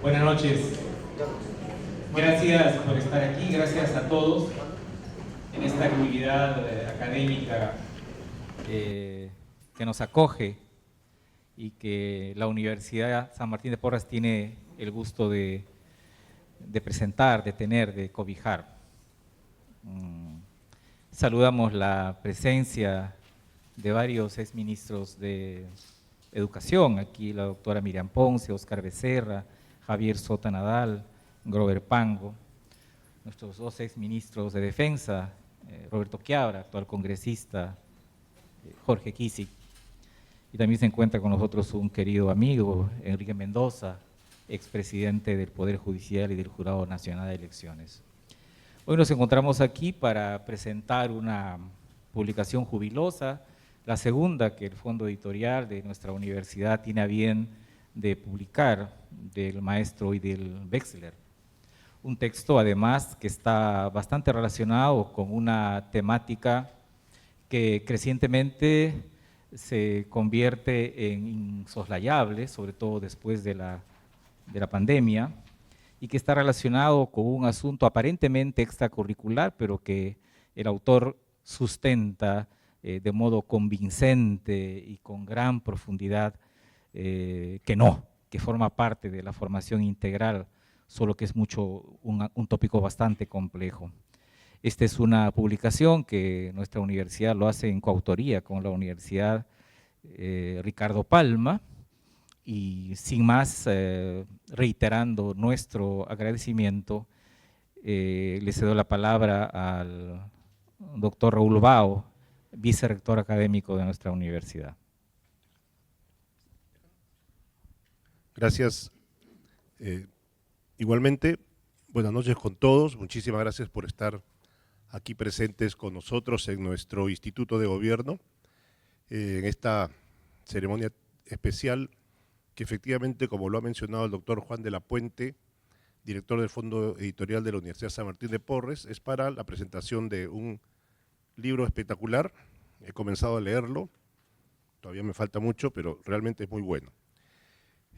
Buenas noches. Gracias por estar aquí, gracias a todos en esta actividad académica que nos acoge y que la Universidad San Martín de Porres tiene el gusto de presentar, de tener, de cobijar. Saludamos la presencia de varios exministros de Educación, aquí la doctora Miriam Ponce, Oscar Becerra, Javier Sota Nadal, Grover Pango, nuestros dos exministros de Defensa, Roberto Quiabra, actual congresista, Jorge Kisic, y también se encuentra con nosotros un querido amigo, Enrique Mendoza, expresidente del Poder Judicial y del Jurado Nacional de Elecciones. Hoy nos encontramos aquí para presentar una publicación jubilosa, la segunda que el Fondo Editorial de nuestra universidad tiene a bien de publicar, del maestro Idel Wexler. Un texto además que está bastante relacionado con una temática que crecientemente se convierte en insoslayable, sobre todo después de la pandemia, y que está relacionado con un asunto aparentemente extracurricular, pero que el autor sustenta de modo convincente y con gran profundidad que forma parte de la formación integral, solo que es un tópico bastante complejo. Esta es una publicación que nuestra universidad lo hace en coautoría con la Universidad Ricardo Palma, y sin más, reiterando nuestro agradecimiento, le cedo la palabra al doctor Raúl Bao, vicerrector académico de nuestra universidad. Gracias. Igualmente, buenas noches con todos. Muchísimas gracias por estar aquí presentes con nosotros en nuestro Instituto de Gobierno, en esta ceremonia especial que efectivamente, como lo ha mencionado el doctor Juan de la Puente, director del Fondo Editorial de la Universidad San Martín de Porres, es para la presentación de un libro espectacular. He comenzado a leerlo, todavía me falta mucho, pero realmente es muy bueno.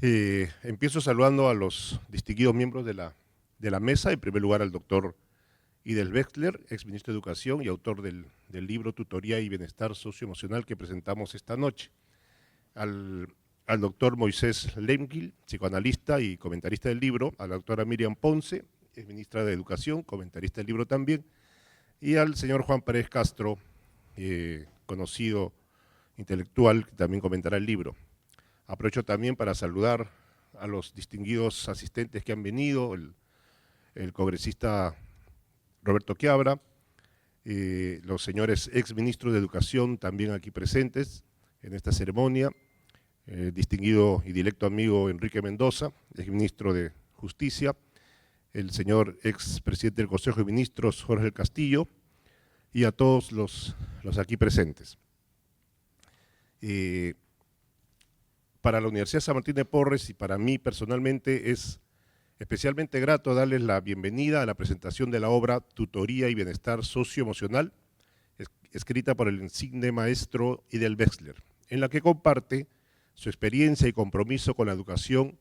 Empiezo saludando a los distinguidos miembros de la mesa, en primer lugar al doctor Idel Wexler, exministro de Educación y autor del libro Tutoría y Bienestar Socioemocional que presentamos esta noche, al doctor Moisés Lemgil, psicoanalista y comentarista del libro, a la doctora Miriam Ponce, exministra de Educación, comentarista del libro también, y al señor Juan Pérez Castro, conocido intelectual, que también comentará el libro. Aprovecho también para saludar a los distinguidos asistentes que han venido, el congresista Roberto Quiabra, los señores exministros de Educación también aquí presentes en esta ceremonia, distinguido y directo amigo Enrique Mendoza, exministro de Justicia, el señor expresidente del Consejo de Ministros Jorge del Castillo, y a todos los aquí presentes. Para la Universidad San Martín de Porres y para mí personalmente es especialmente grato darles la bienvenida a la presentación de la obra Tutoría y Bienestar Socioemocional, escrita por el insigne maestro Idel Wexler, en la que comparte su experiencia y compromiso con la educación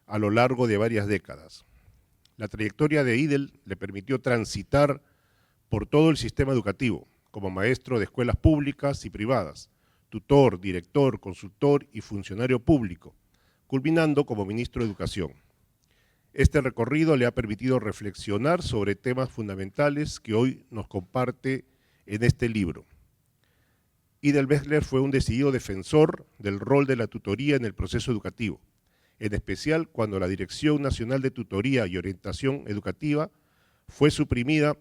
a lo largo de varias décadas. La trayectoria de Idel le permitió transitar por todo el sistema educativo, como maestro de escuelas públicas y privadas, tutor, director, consultor y funcionario público, culminando como ministro de Educación. Este recorrido le ha permitido reflexionar sobre temas fundamentales que hoy nos comparte en este libro. Idel Wexler fue un decidido defensor del rol de la tutoría en el proceso educativo, en especial cuando la Dirección Nacional de Tutoría y Orientación Educativa fue suprimida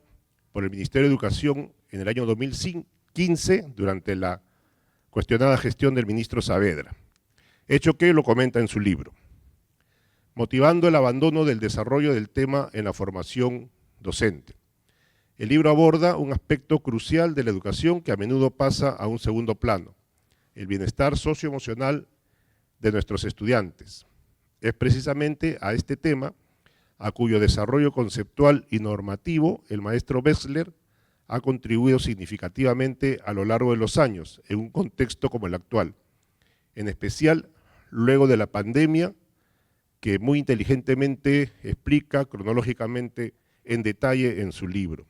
por el Ministerio de Educación en el año 2015 durante la cuestionada gestión del ministro Saavedra, hecho que lo comenta en su libro, motivando el abandono del desarrollo del tema en la formación docente. El libro aborda un aspecto crucial de la educación que a menudo pasa a un segundo plano, el bienestar socioemocional de nuestros estudiantes. Es precisamente a este tema, a cuyo desarrollo conceptual y normativo el maestro Wexler ha contribuido significativamente a lo largo de los años, en un contexto como el actual, en especial luego de la pandemia que muy inteligentemente explica cronológicamente en detalle en su libro.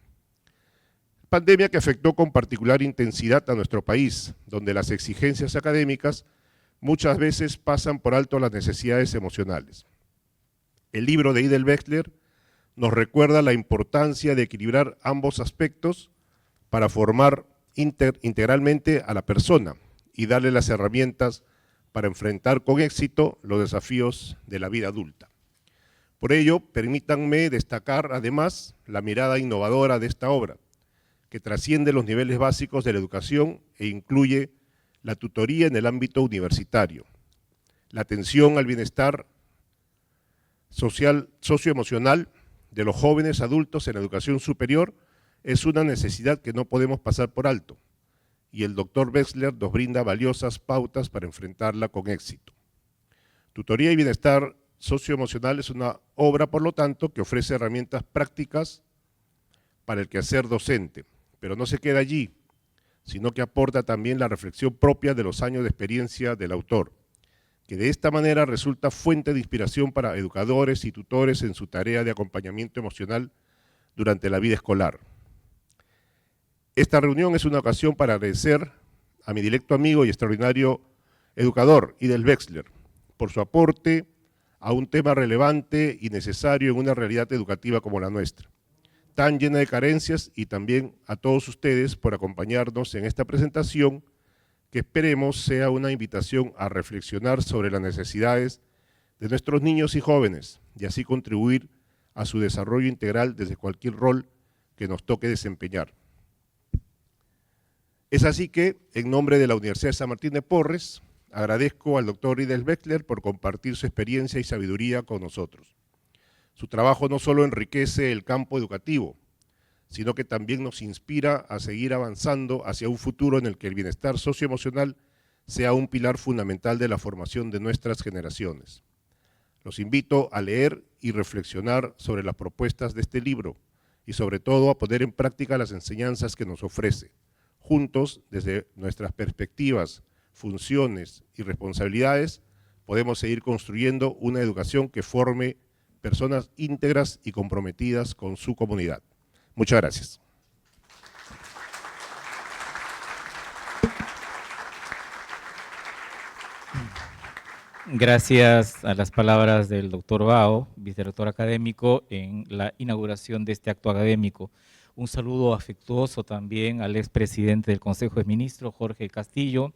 Pandemia que afectó con particular intensidad a nuestro país, donde las exigencias académicas muchas veces pasan por alto las necesidades emocionales. El libro de Idel Wexler nos recuerda la importancia de equilibrar ambos aspectos para formar integralmente a la persona y darle las herramientas para enfrentar con éxito los desafíos de la vida adulta. Por ello, permítanme destacar además la mirada innovadora de esta obra, que trasciende los niveles básicos de la educación e incluye la tutoría en el ámbito universitario, la atención al bienestar social, socioemocional de los jóvenes adultos en la educación superior es una necesidad que no podemos pasar por alto, y el doctor Wexler nos brinda valiosas pautas para enfrentarla con éxito. Tutoría y bienestar socioemocional es una obra, por lo tanto, que ofrece herramientas prácticas para el quehacer docente, pero no se queda allí, sino que aporta también la reflexión propia de los años de experiencia del autor, que de esta manera resulta fuente de inspiración para educadores y tutores en su tarea de acompañamiento emocional durante la vida escolar. Esta reunión es una ocasión para agradecer a mi directo amigo y extraordinario educador, Idel Wexler, por su aporte a un tema relevante y necesario en una realidad educativa como la nuestra, tan llena de carencias, y también a todos ustedes por acompañarnos en esta presentación que esperemos sea una invitación a reflexionar sobre las necesidades de nuestros niños y jóvenes y así contribuir a su desarrollo integral desde cualquier rol que nos toque desempeñar. Es así que, en nombre de la Universidad de San Martín de Porres, agradezco al doctor Idel Wexler por compartir su experiencia y sabiduría con nosotros. Su trabajo no solo enriquece el campo educativo, sino que también nos inspira a seguir avanzando hacia un futuro en el que el bienestar socioemocional sea un pilar fundamental de la formación de nuestras generaciones. Los invito a leer y reflexionar sobre las propuestas de este libro y sobre todo a poner en práctica las enseñanzas que nos ofrece. Juntos, desde nuestras perspectivas, funciones y responsabilidades, podemos seguir construyendo una educación que forme personas íntegras y comprometidas con su comunidad. Muchas gracias. Gracias a las palabras del doctor Bao, vicerrector académico, en la inauguración de este acto académico. Un saludo afectuoso también al expresidente del Consejo de Ministros, Jorge Castillo,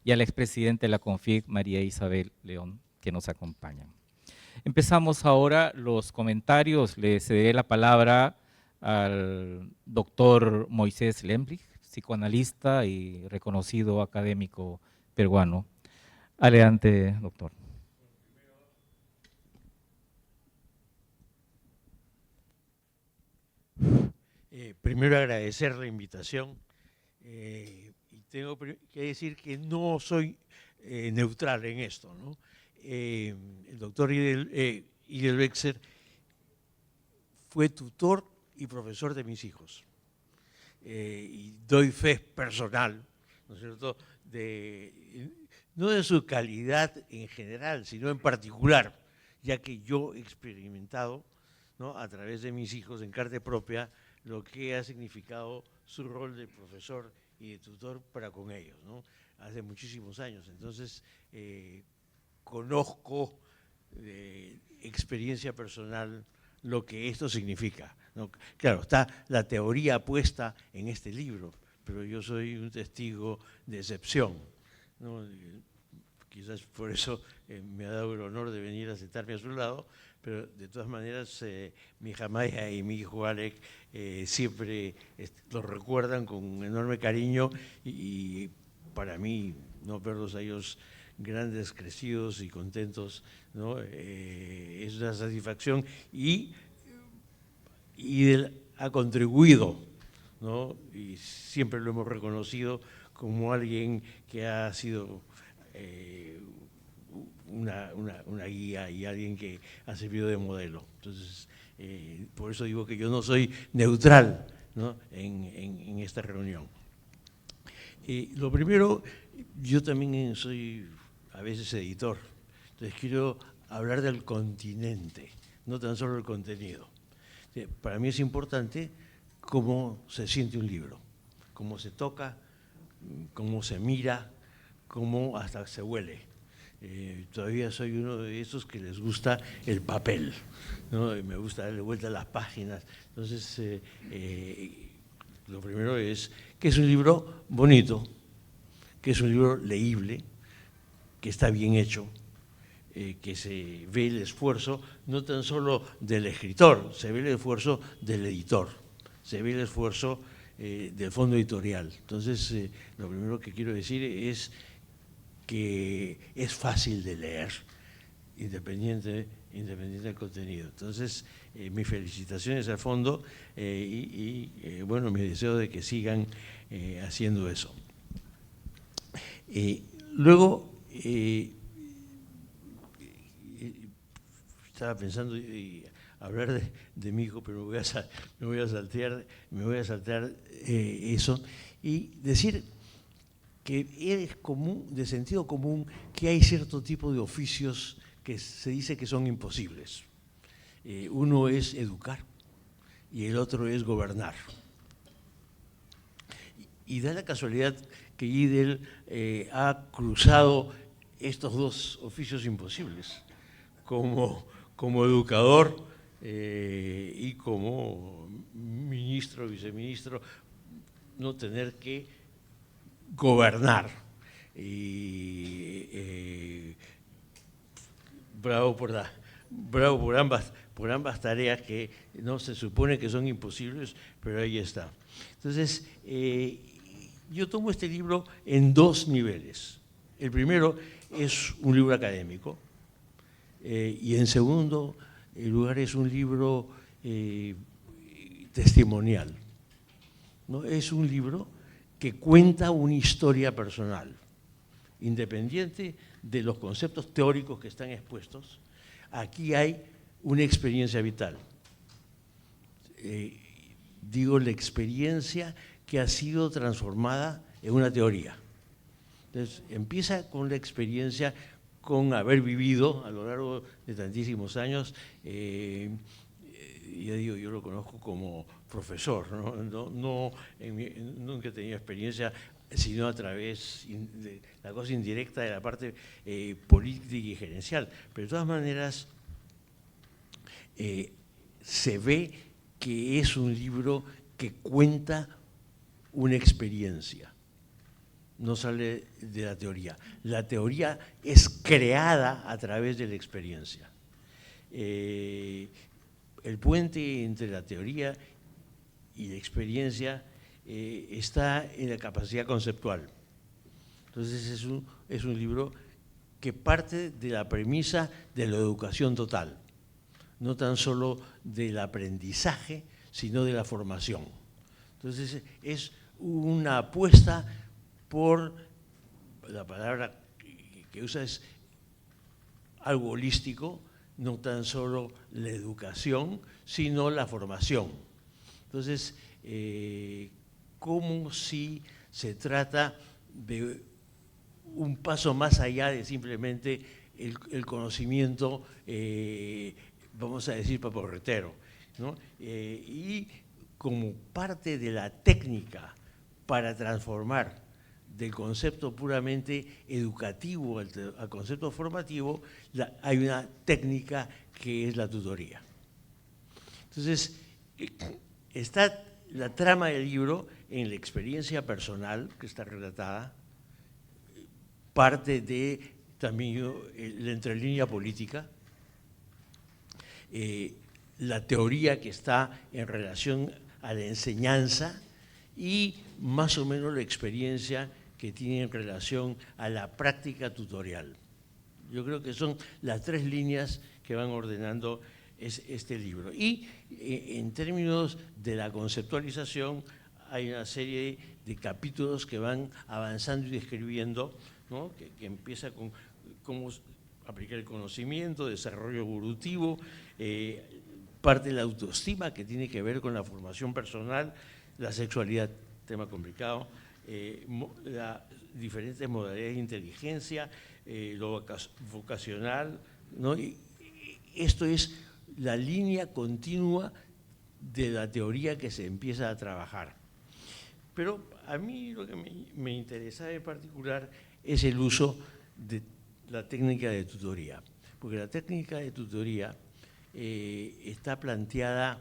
y al expresidente de la CONFIEC, María Isabel León, que nos acompañan. Empezamos ahora los comentarios. Le cederé la palabra al doctor Moisés Lembrich, psicoanalista y reconocido académico peruano. Adelante, doctor. Primero agradecer la invitación y tengo que decir que no soy neutral en esto, ¿no? El doctor Idel Wexler fue tutor y profesor de mis hijos y doy fe personal, ¿no es cierto?, no de su calidad en general, sino en particular, ya que yo he experimentado, ¿no?, a través de mis hijos en carne propia lo que ha significado su rol de profesor y de tutor para con ellos, ¿no?, hace muchísimos años. Entonces, conozco de experiencia personal lo que esto significa, ¿no? Claro, está la teoría puesta en este libro, pero yo soy un testigo de excepción, ¿no? Quizás por eso me ha dado el honor de venir a sentarme a su lado, pero de todas maneras mi hija Maya y mi hijo Alec siempre los recuerdan con enorme cariño y para mí no verlos a ellos grandes, crecidos y contentos, ¿no? Es una satisfacción y él ha contribuido, ¿no?, y siempre lo hemos reconocido como alguien que ha sido una guía y alguien que ha servido de modelo. Entonces, por eso digo que yo no soy neutral, ¿no?, en esta reunión. Lo primero, yo también soy a veces editor, entonces quiero hablar del continente, no tan solo el contenido. Para mí es importante cómo se siente un libro, cómo se toca, cómo se mira, cómo hasta se huele. Todavía soy uno de esos que les gusta el papel, ¿no? Y me gusta darle vuelta a las páginas. Entonces, lo primero es que es un libro bonito, que es un libro leíble, que está bien hecho, que se ve el esfuerzo no tan solo del escritor, se ve el esfuerzo del editor, se ve el esfuerzo del fondo editorial. Entonces, lo primero que quiero decir es que es fácil de leer, independiente del contenido. Entonces, mis felicitaciones al fondo bueno, mi deseo de que sigan haciendo eso. Luego, estaba pensando hablar de mi hijo, pero me voy a saltear eso y decir que es común, de sentido común, que hay cierto tipo de oficios que se dice que son imposibles. Uno es educar y el otro es gobernar. Y da la casualidad que Yidel ha cruzado estos dos oficios imposibles, como educador y como ministro, viceministro, no tener que gobernar. Y bravo por ambas tareas que no se supone que son imposibles, pero ahí está. Entonces, yo tomo este libro en dos niveles. El primero es un libro académico y en segundo lugar es un libro testimonial, ¿no? Es un libro que cuenta una historia personal, independiente de los conceptos teóricos que están expuestos. Aquí hay una experiencia vital. Digo, la experiencia que ha sido transformada en una teoría. Entonces, empieza con la experiencia, con haber vivido a lo largo de tantísimos años. Ya digo, yo lo conozco como profesor, ¿no? Nunca he tenido experiencia, sino a través de la cosa indirecta de la parte política y gerencial. Pero de todas maneras, se ve que es un libro que cuenta una experiencia, no sale de la teoría. La teoría es creada a través de la experiencia. El puente entre la teoría y la experiencia está en la capacidad conceptual. Entonces es un libro que parte de la premisa de la educación total, no tan solo del aprendizaje, sino de la formación. Entonces es una apuesta por, la palabra que usa es algo holístico, no tan solo la educación, sino la formación. Entonces, como si se trata de un paso más allá de simplemente el conocimiento, vamos a decir, paporretero, ¿no? Y como parte de la técnica para transformar del concepto puramente educativo al concepto formativo, hay una técnica que es la tutoría. Entonces, está la trama del libro en la experiencia personal que está relatada, parte de también la entrelínea política, la teoría que está en relación a la enseñanza y más o menos la experiencia que tiene en relación a la práctica tutorial. Yo creo que son las tres líneas que van ordenando este libro. Y en términos de la conceptualización, hay una serie de capítulos que van avanzando y describiendo, ¿no? que empieza con cómo aplicar el conocimiento, desarrollo evolutivo, parte de la autoestima que tiene que ver con la formación personal, la sexualidad, tema complicado, las diferentes modalidades de inteligencia, lo vocacional, ¿no? Y esto es la línea continua de la teoría que se empieza a trabajar. Pero a mí lo que me interesa en particular es el uso de la técnica de tutoría, porque la técnica de tutoría está planteada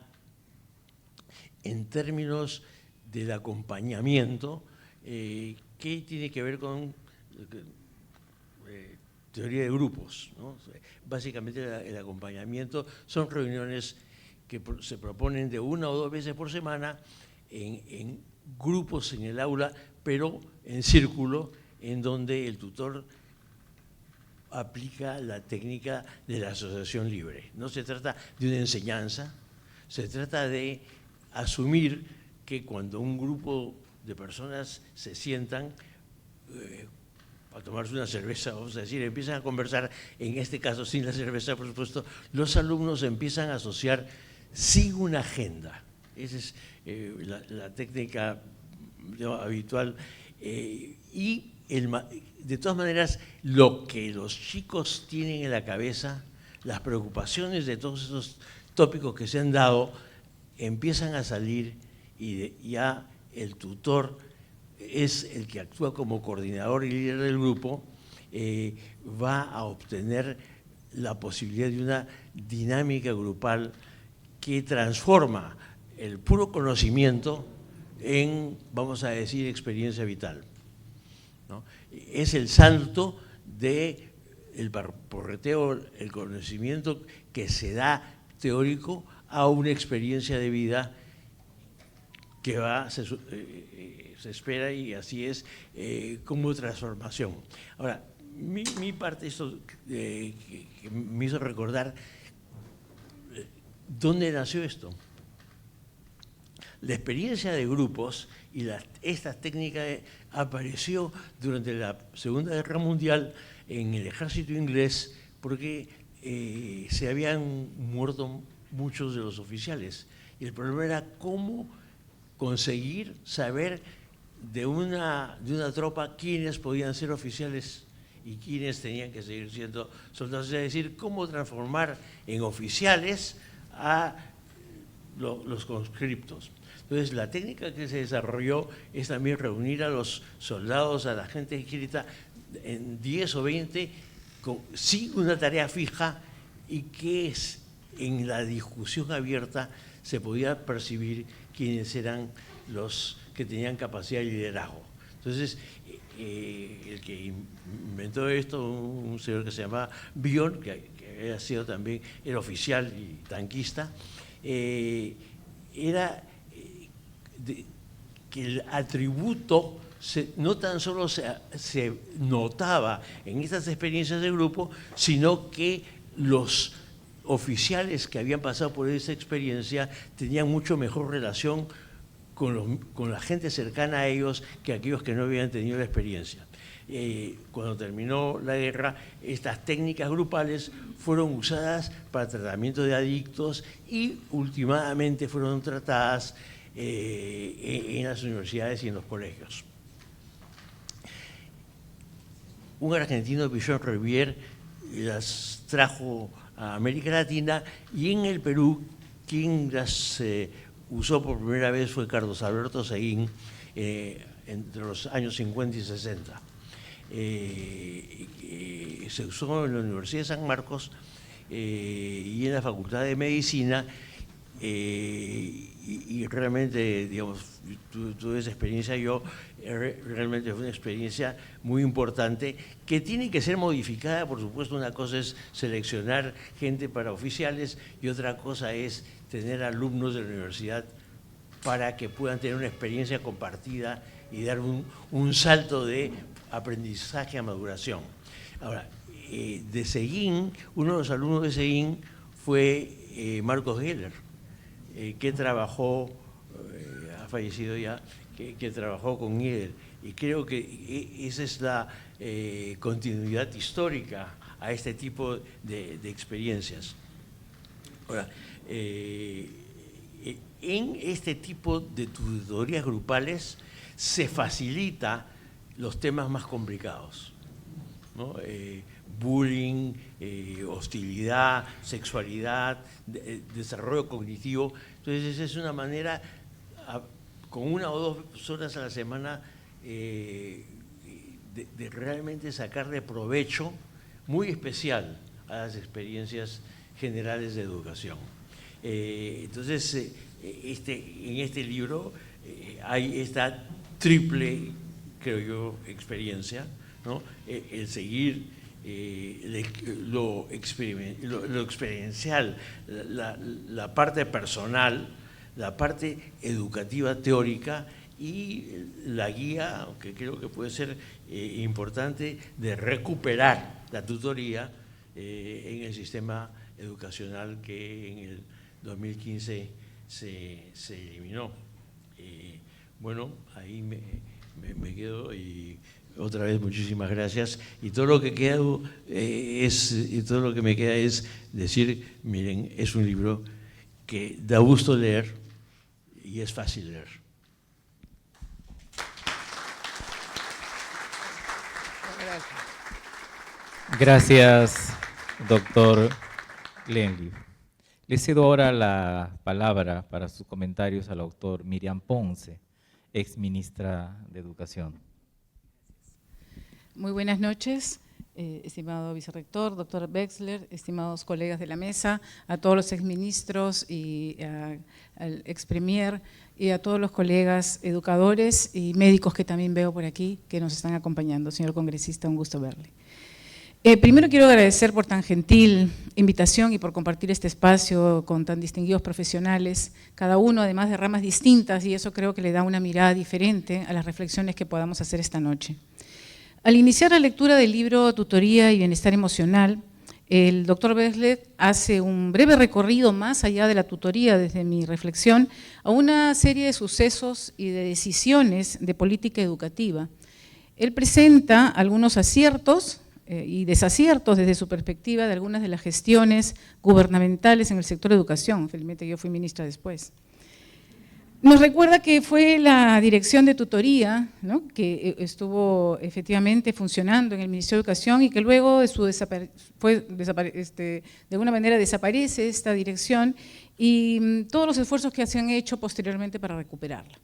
en términos del acompañamiento que tiene que ver con teoría de grupos, ¿no? Básicamente el acompañamiento son reuniones que se proponen de 1 o 2 veces por semana en grupos en el aula, pero en círculo, en donde el tutor aplica la técnica de la asociación libre. No se trata de una enseñanza, se trata de asumir que cuando un grupo de personas se sientan a tomarse una cerveza, vamos a decir, empiezan a conversar, en este caso sin la cerveza, por supuesto, los alumnos empiezan a asociar sin una agenda. Esa es la técnica, digamos, habitual. Y de todas maneras, lo que los chicos tienen en la cabeza, las preocupaciones de todos esos tópicos que se han dado, empiezan a salir y ya el tutor es el que actúa como coordinador y líder del grupo, va a obtener la posibilidad de una dinámica grupal que transforma el puro conocimiento en, vamos a decir, experiencia vital, ¿no? Es el salto del porreteo, el conocimiento que se da teórico a una experiencia de vida que se espera, y así es, como transformación. Ahora, mi parte, esto que me hizo recordar, ¿dónde nació esto? La experiencia de grupos y esta técnica apareció durante la Segunda Guerra Mundial en el ejército inglés, porque se habían muerto muchos de los oficiales. Y el problema era cómo conseguir saber de una tropa quiénes podían ser oficiales y quiénes tenían que seguir siendo soldados, es decir, cómo transformar en oficiales a los conscriptos. Entonces, la técnica que se desarrolló es también reunir a los soldados, a la gente inscrita, en 10 o 20, sin una tarea fija, y que en la discusión abierta se podía percibir quiénes eran los que tenían capacidad de liderazgo. Entonces, el que inventó esto, un señor que se llamaba Bion, que había sido también, era oficial y tanquista, era que el atributo no tan solo se notaba en estas experiencias de grupo, sino que los oficiales que habían pasado por esa experiencia tenían mucho mejor relación con la gente cercana a ellos que aquellos que no habían tenido la experiencia. Cuando terminó la guerra, estas técnicas grupales fueron usadas para tratamiento de adictos y últimamente fueron tratadas en las universidades y en los colegios. Un argentino, Billon Revier, las trajo a América Latina, y en el Perú quien las usó por primera vez fue Carlos Alberto Seguín, entre los años 50 y 60. Se usó en la Universidad de San Marcos y en la Facultad de Medicina, y realmente, digamos, tuve esa experiencia yo, realmente fue una experiencia muy importante que tiene que ser modificada, por supuesto. Una cosa es seleccionar gente para oficiales y otra cosa es tener alumnos de la universidad para que puedan tener una experiencia compartida y dar un salto de aprendizaje a maduración. Ahora, de Seguín, uno de los alumnos de Seguín fue Marcos Geller, que trabajó, ha fallecido ya, que trabajó con Geller, y creo que esa es la continuidad histórica a este tipo de experiencias. Ahora, en este tipo de tutorías grupales se facilita los temas más complicados, ¿no? Bullying, hostilidad, sexualidad, desarrollo cognitivo. Entonces esa es una manera, con 1 o 2 horas a la semana, de realmente sacarle provecho muy especial a las experiencias generales de educación. Entonces, en este libro hay esta triple, creo yo, experiencia, ¿no? El seguir lo experiencial, la parte personal, la parte educativa teórica y la guía, que creo que puede ser importante, de recuperar la tutoría en el sistema educacional que en el 2015 se eliminó. Bueno, ahí me quedo y otra vez muchísimas gracias. Y todo lo que me queda es decir, miren, es un libro que da gusto leer y es fácil leer. Gracias, doctor Glenley. Le cedo ahora la palabra para sus comentarios al doctor Miriam Ponce, ex ministra de Educación. Muy buenas noches, estimado vicerrector, doctor Wexler, estimados colegas de la mesa, a todos los exministros y al expremier y a todos los colegas educadores y médicos que también veo por aquí que nos están acompañando. Señor congresista, un gusto verle. Primero quiero agradecer por tan gentil invitación y por compartir este espacio con tan distinguidos profesionales, cada uno además de ramas distintas, y eso creo que le da una mirada diferente a las reflexiones que podamos hacer esta noche. Al iniciar la lectura del libro Tutoría y Bienestar Emocional, el doctor Wexler hace un breve recorrido más allá de la tutoría, desde mi reflexión, a una serie de sucesos y de decisiones de política educativa. Él presenta algunos aciertos y desaciertos desde su perspectiva de algunas de las gestiones gubernamentales en el sector de educación. Felizmente yo fui ministra después. Nos recuerda que fue la dirección de tutoría, ¿no?, que estuvo efectivamente funcionando en el Ministerio de Educación y que luego de su de alguna manera desaparece esta dirección y todos los esfuerzos que se han hecho posteriormente para recuperarla.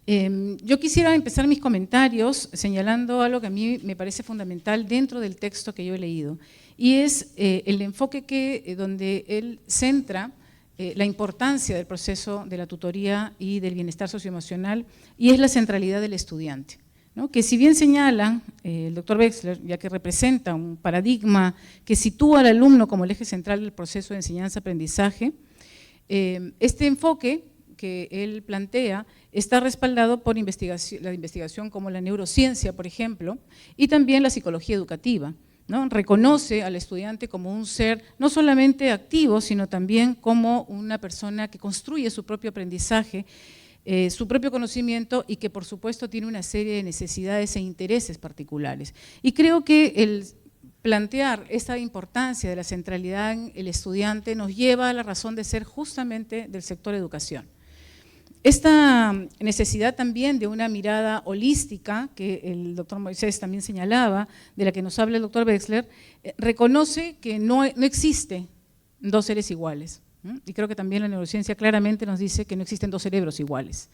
Yo quisiera empezar mis comentarios señalando algo que a mí me parece fundamental dentro del texto que yo he leído, y es el enfoque donde él centra la importancia del proceso de la tutoría y del bienestar socioemocional, y es la centralidad del estudiante, ¿no? Que si bien señala el doctor Wexler, ya que representa un paradigma que sitúa al alumno como el eje central del proceso de enseñanza-aprendizaje, este enfoque que él plantea está respaldado por la investigación como la neurociencia, por ejemplo, y también la psicología educativa, ¿no? Reconoce al estudiante como un ser no solamente activo, sino también como una persona que construye su propio aprendizaje, su propio conocimiento, y que por supuesto tiene una serie de necesidades e intereses particulares. Y creo que el plantear esta importancia de la centralidad en el estudiante nos lleva a la razón de ser justamente del sector educación. Esta necesidad también de una mirada holística, que el doctor Moisés también señalaba, de la que nos habla el doctor Wexler, reconoce que no existe dos seres iguales. Y creo que también la neurociencia claramente nos dice que no existen dos cerebros iguales.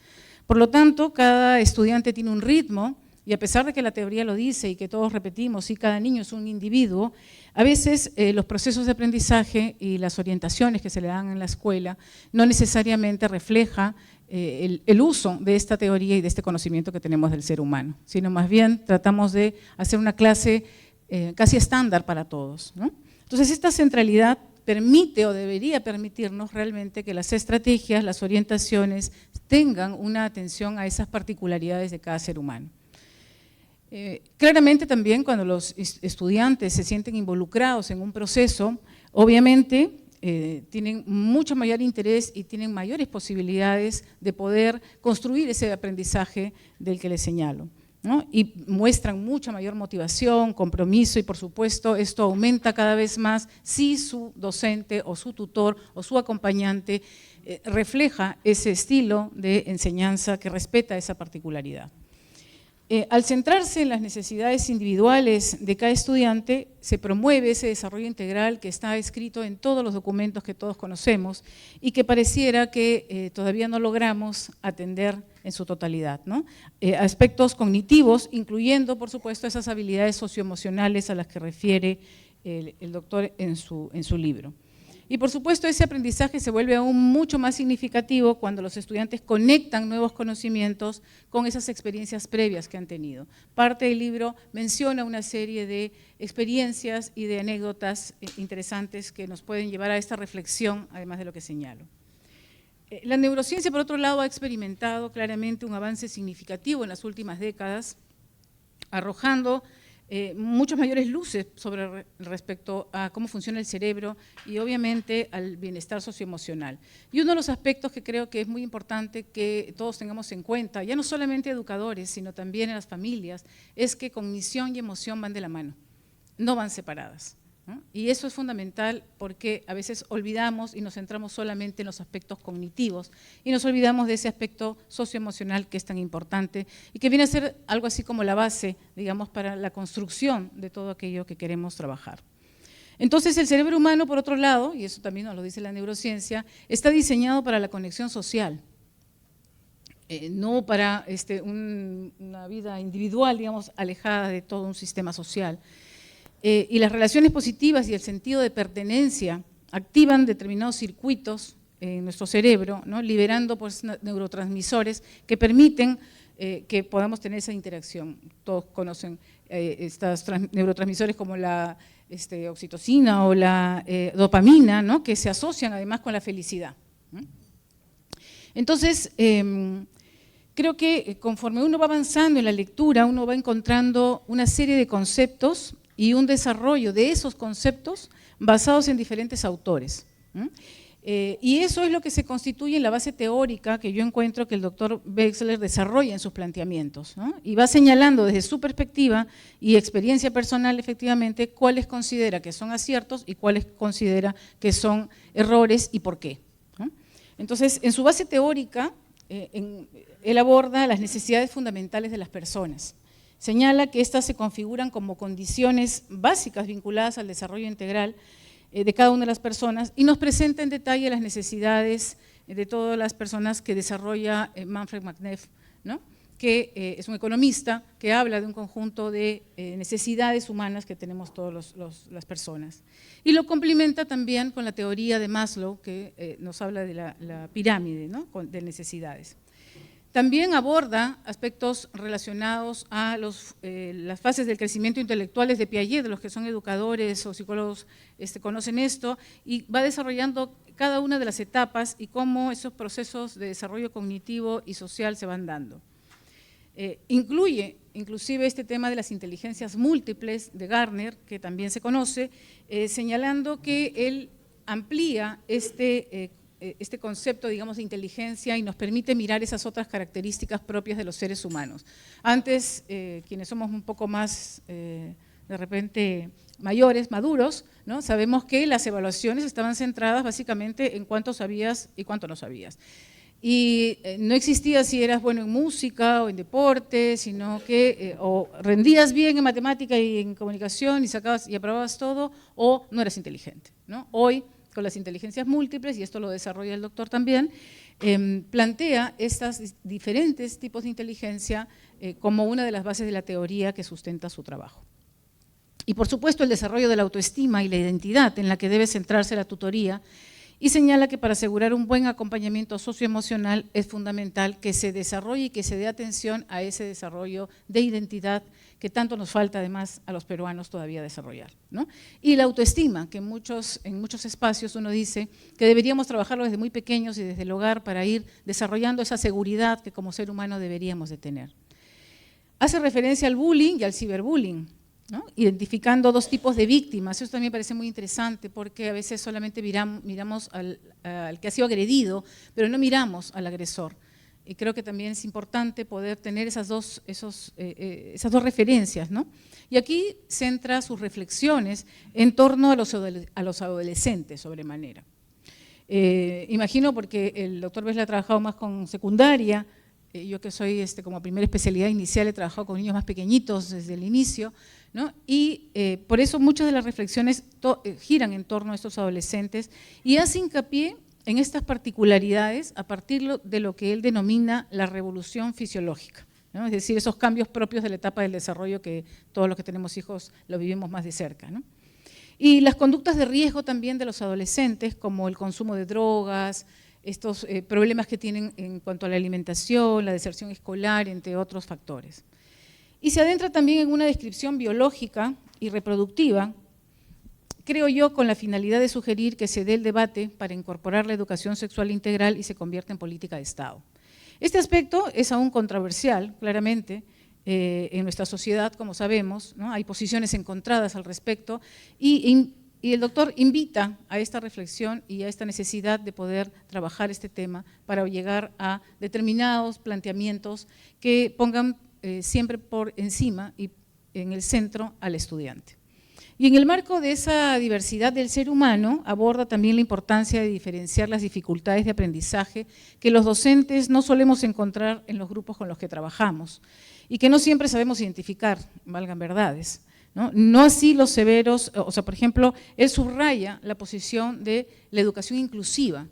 Por lo tanto, cada estudiante tiene un ritmo, y a pesar de que la teoría lo dice y que todos repetimos, y cada niño es un individuo, a veces los procesos de aprendizaje y las orientaciones que se le dan en la escuela no necesariamente refleja el uso de esta teoría y de este conocimiento que tenemos del ser humano, sino más bien tratamos de hacer una clase casi estándar para todos, ¿no? Entonces esta centralidad permite o debería permitirnos realmente que las estrategias, las orientaciones tengan una atención a esas particularidades de cada ser humano. Claramente también cuando los estudiantes se sienten involucrados en un proceso, obviamente tienen mucho mayor interés y tienen mayores posibilidades de poder construir ese aprendizaje del que les señalo, ¿no? Y muestran mucha mayor motivación, compromiso, y por supuesto esto aumenta cada vez más si su docente o su tutor o su acompañante refleja ese estilo de enseñanza que respeta esa particularidad. Al centrarse en las necesidades individuales de cada estudiante, se promueve ese desarrollo integral que está escrito en todos los documentos que todos conocemos y que pareciera que todavía no logramos atender en su totalidad, ¿no? Aspectos cognitivos, incluyendo, por supuesto, esas habilidades socioemocionales a las que refiere el doctor en su libro. Y por supuesto ese aprendizaje se vuelve aún mucho más significativo cuando los estudiantes conectan nuevos conocimientos con esas experiencias previas que han tenido. Parte del libro menciona una serie de experiencias y de anécdotas interesantes que nos pueden llevar a esta reflexión, además de lo que señalo. La neurociencia, por otro lado, ha experimentado claramente un avance significativo en las últimas décadas, arrojando muchas mayores luces sobre respecto a cómo funciona el cerebro y obviamente al bienestar socioemocional. Y uno de los aspectos que creo que es muy importante que todos tengamos en cuenta, ya no solamente educadores, sino también en las familias, es que cognición y emoción van de la mano, no van separadas, ¿no? Y eso es fundamental porque a veces olvidamos y nos centramos solamente en los aspectos cognitivos y nos olvidamos de ese aspecto socioemocional que es tan importante y que viene a ser algo así como la base, digamos, para la construcción de todo aquello que queremos trabajar. Entonces el cerebro humano, por otro lado, y eso también nos lo dice la neurociencia, está diseñado para la conexión social, no para una vida individual, digamos, alejada de todo un sistema social. Y las relaciones positivas y el sentido de pertenencia activan determinados circuitos en nuestro cerebro, ¿no? Liberando pues, neurotransmisores que permiten que podamos tener esa interacción. Todos conocen estos neurotransmisores como la oxitocina o la dopamina, ¿no? Que se asocian además con la felicidad. Entonces, creo que conforme uno va avanzando en la lectura, uno va encontrando una serie de conceptos y un desarrollo de esos conceptos basados en diferentes autores. Y eso es lo que se constituye en la base teórica que yo encuentro que el doctor Wechsler desarrolla en sus planteamientos, ¿no? Y va señalando desde su perspectiva y experiencia personal efectivamente cuáles considera que son aciertos y cuáles considera que son errores y por qué, ¿no? Entonces, en su base teórica, él aborda las necesidades fundamentales de las personas. Señala que éstas se configuran como condiciones básicas vinculadas al desarrollo integral de cada una de las personas y nos presenta en detalle las necesidades de todas las personas que desarrolla Manfred Machneff, ¿no? Que es un economista que habla de un conjunto de necesidades humanas que tenemos todas las personas. Y lo complementa también con la teoría de Maslow, que nos habla de la pirámide, ¿no? De necesidades. También aborda aspectos relacionados a las fases del crecimiento intelectual de Piaget, de los que son educadores o psicólogos conocen esto, y va desarrollando cada una de las etapas y cómo esos procesos de desarrollo cognitivo y social se van dando. Incluye inclusive este tema de las inteligencias múltiples de Gardner, que también se conoce, señalando que él amplía este concepto, digamos, de inteligencia y nos permite mirar esas otras características propias de los seres humanos. Antes, quienes somos un poco más, de repente, mayores, maduros, ¿no? Sabemos que las evaluaciones estaban centradas básicamente en cuánto sabías y cuánto no sabías. Y no existía si eras bueno en música o en deporte, sino que o rendías bien en matemática y en comunicación y sacabas y aprobabas todo, o no eras inteligente, ¿no? Hoy, con las inteligencias múltiples, y esto lo desarrolla el doctor también, plantea estos diferentes tipos de inteligencia como una de las bases de la teoría que sustenta su trabajo. Y por supuesto el desarrollo de la autoestima y la identidad en la que debe centrarse la tutoría, y señala que para asegurar un buen acompañamiento socioemocional es fundamental que se desarrolle y que se dé atención a ese desarrollo de identidad que tanto nos falta además a los peruanos todavía desarrollar, ¿no? Y la autoestima, que en muchos espacios uno dice que deberíamos trabajarlo desde muy pequeños y desde el hogar para ir desarrollando esa seguridad que como ser humano deberíamos de tener. Hace referencia al bullying y al ciberbullying, ¿no? Identificando dos tipos de víctimas. Eso también me parece muy interesante porque a veces solamente miramos al que ha sido agredido, pero no miramos al agresor. Y creo que también es importante poder tener esas dos referencias, ¿no? Y aquí centra sus reflexiones en torno a los adolescentes sobremanera. Imagino porque el doctor Wechsler ha trabajado más con secundaria, yo que soy como primera especialidad inicial he trabajado con niños más pequeñitos desde el inicio, ¿no? Y por eso muchas de las reflexiones giran en torno a estos adolescentes y hace hincapié en estas particularidades a partir de lo que él denomina la revolución fisiológica, ¿no? Es decir, esos cambios propios de la etapa del desarrollo que todos los que tenemos hijos lo vivimos más de cerca, ¿no? Y las conductas de riesgo también de los adolescentes, como el consumo de drogas, estos problemas que tienen en cuanto a la alimentación, la deserción escolar, entre otros factores. Y se adentra también en una descripción biológica y reproductiva, creo yo, con la finalidad de sugerir que se dé el debate para incorporar la educación sexual integral y se convierta en política de Estado. Este aspecto es aún controversial, claramente, en nuestra sociedad, como sabemos, ¿no? Hay posiciones encontradas al respecto y el doctor invita a esta reflexión y a esta necesidad de poder trabajar este tema para llegar a determinados planteamientos que pongan siempre por encima y en el centro al estudiante. Y en el marco de esa diversidad del ser humano aborda también la importancia de diferenciar las dificultades de aprendizaje que los docentes no solemos encontrar en los grupos con los que trabajamos y que no siempre sabemos identificar, valgan verdades. No así los severos, o sea, por ejemplo, él subraya la posición de la educación inclusiva,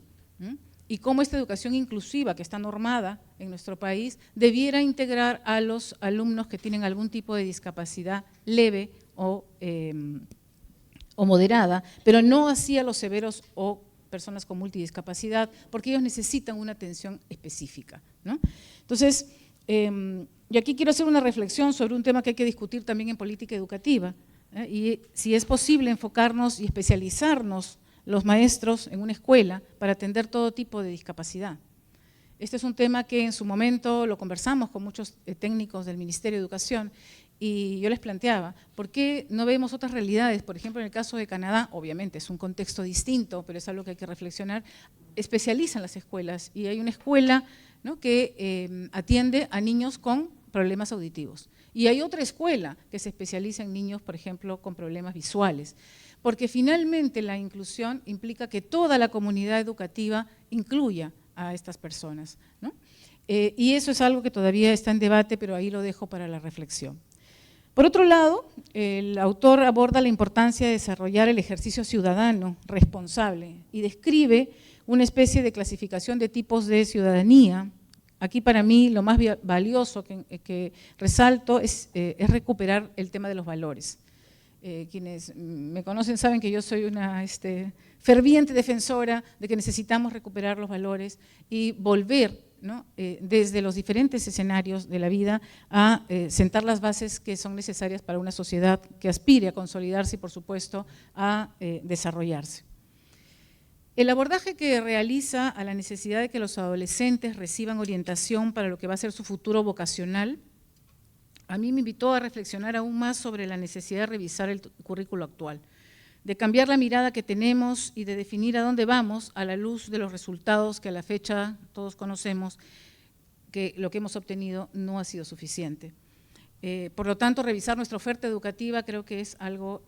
y cómo esta educación inclusiva que está normada en nuestro país debiera integrar a los alumnos que tienen algún tipo de discapacidad leve o moderada, pero no así a los severos o personas con multidiscapacidad, porque ellos necesitan una atención específica, ¿no? Entonces, y aquí quiero hacer una reflexión sobre un tema que hay que discutir también en política educativa, y si es posible enfocarnos y especializarnos los maestros en una escuela para atender todo tipo de discapacidad. Este es un tema que en su momento lo conversamos con muchos técnicos del Ministerio de Educación y yo les planteaba, ¿por qué no vemos otras realidades? Por ejemplo, en el caso de Canadá, obviamente es un contexto distinto, pero es algo que hay que reflexionar, especializan las escuelas y hay una escuela, ¿no?, que atiende a niños con problemas auditivos y hay otra escuela que se especializa en niños, por ejemplo, con problemas visuales. Porque finalmente la inclusión implica que toda la comunidad educativa incluya a estas personas, ¿no? Y eso es algo que todavía está en debate, pero ahí lo dejo para la reflexión. Por otro lado, el autor aborda la importancia de desarrollar el ejercicio ciudadano responsable y describe una especie de clasificación de tipos de ciudadanía. Aquí para mí lo más valioso que resalto es recuperar el tema de los valores. Quienes me conocen saben que yo soy una ferviente defensora de que necesitamos recuperar los valores y volver, ¿no?, desde los diferentes escenarios de la vida a sentar las bases que son necesarias para una sociedad que aspire a consolidarse y, por supuesto, a desarrollarse. El abordaje que realiza a la necesidad de que los adolescentes reciban orientación para lo que va a ser su futuro vocacional, a mí me invitó a reflexionar aún más sobre la necesidad de revisar el currículo actual, de cambiar la mirada que tenemos y de definir a dónde vamos a la luz de los resultados que a la fecha todos conocemos, que lo que hemos obtenido no ha sido suficiente. Por lo tanto, revisar nuestra oferta educativa creo que es algo